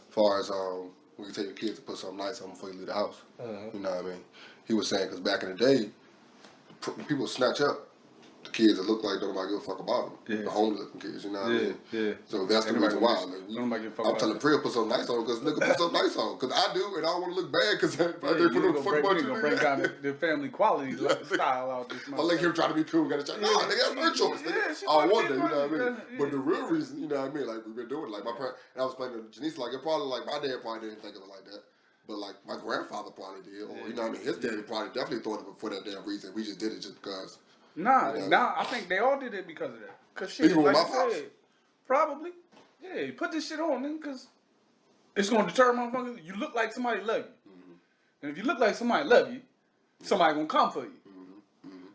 As far as when you take your kids to put something nice on before you leave the house. You know what I mean? He was saying, because back in the day, people snatch up the kids that look like nobody give a fuck about them. Yeah. The homely looking kids, you know what I mean? Yeah. So that's the reason why. Like, Nobody give a fuck I'm about telling that. Priya put something nice on because nigga put something nice on. Because I do, and I don't want to look bad because I Yeah, didn't put you no fuck about gonna bring down the family quality style out this I like him trying to be cool. Got to try. Nah, nigga, that's her choice. Yeah, she I might wonder, be you know what I mean? funny, But the real reason, you know what I mean? Like we've been doing, like my parents, and I was playing to Janice, like it probably, like my dad probably didn't think of it like that, but like my grandfather probably did, or you know what I mean? His daddy probably definitely thought of it for that damn reason. We just did it just because. Nah, You know? I think they all did it because of that. Cause shit, Even with like my I pops? said, probably. Yeah, you put this shit on, nigga, cause it's gonna deter motherfuckers. You look like somebody love you, and if you look like somebody love you, somebody gonna come for you.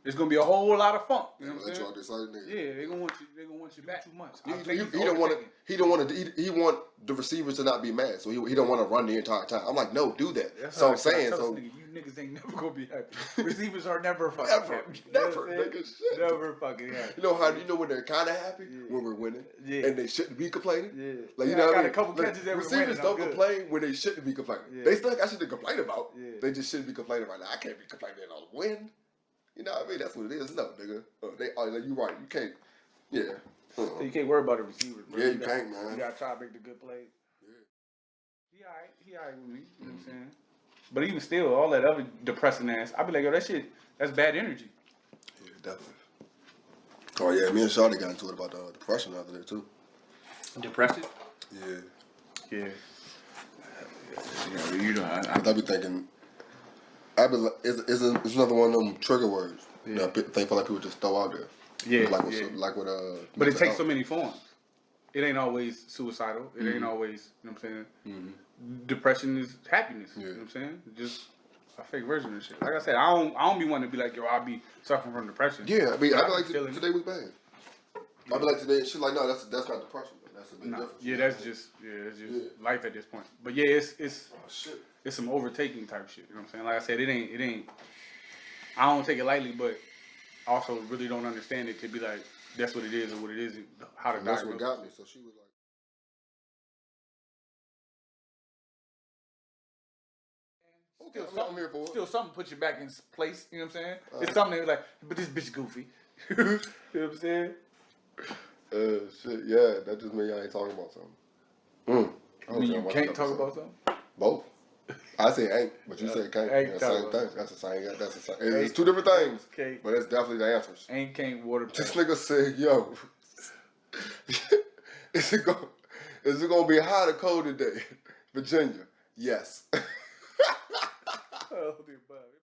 It's gonna be a whole lot of funk. You know what I'm saying? Yeah, they gonna want you. They gonna want you back too much. He don't want to. He don't want to. He want the receivers to not be mad, so he don't want to run the entire time. I'm like, no, do that. That's So how I'm saying, so you niggas ain't never gonna be happy. Receivers are never fucking Never, happy. You know never, what I'm saying? nigga, shit. Never fucking happy. you know how when they're kind of happy when we're winning, Yeah. and they shouldn't be complaining. Yeah. Like you Yeah, I know, got what I a mean? couple Like, catches every receivers winning, I'm don't good. complain when they shouldn't be complaining. Yeah. They still got shit to complain about. Yeah. They just shouldn't be complaining right now. I can't be complaining on a win. You know what I mean? That's what it is. No, nigga. Like, you right. You can't. Yeah. So you can't worry about the receivers, bro. Yeah, you can't, man. You gotta try to make the good plays. Yeah. He alright with me. You know what I'm saying? But even still, all that other depressing ass, I be like, yo, that shit, that's bad energy. Yeah, definitely. Oh yeah, me and Shawty got into it about the depression the other day too. Depressed? Yeah. Yeah. Yeah, you know, Cause I be thinking, it's another one of them trigger words. Yeah. That I feel like people just throw out there. Yeah, Like with, yeah. like with But it mental takes health. so many forms. It ain't always suicidal. It ain't always, you know what I'm saying? Depression is happiness. You know what I'm saying? Just a fake version of shit. Like I said, I don't be wanting to be like, yo, I'll be suffering from depression. Yeah, I mean, But I be like feeling today was bad. I be like today, she's like, no, that's not depression. That's a big difference. yeah, that's just life at this point. But yeah, it's Oh shit. it's some overtaking type shit. You know what I'm saying? Like I said, it ain't. I don't take it lightly, but also really don't understand it to be like that's what it is or what it isn't. How to And that's what diagnose. got me. So she was like. Okay, I'm here for it. Still something puts you back in place. You know what I'm saying? It's something that like, but this bitch goofy. You know what I'm saying? Shit, yeah, that just means I ain't talking about something. I mean, you can't talk about something. Both. I say ain't, but you say can't. Ain't Yeah, talk same about thing. That's the same. That's the same. It's two different things, Can't. but it's definitely the answers. Ain't can't water. This nigga said, "Yo, is it gonna be hot or cold today, Virginia?" Yes. Oh, dear,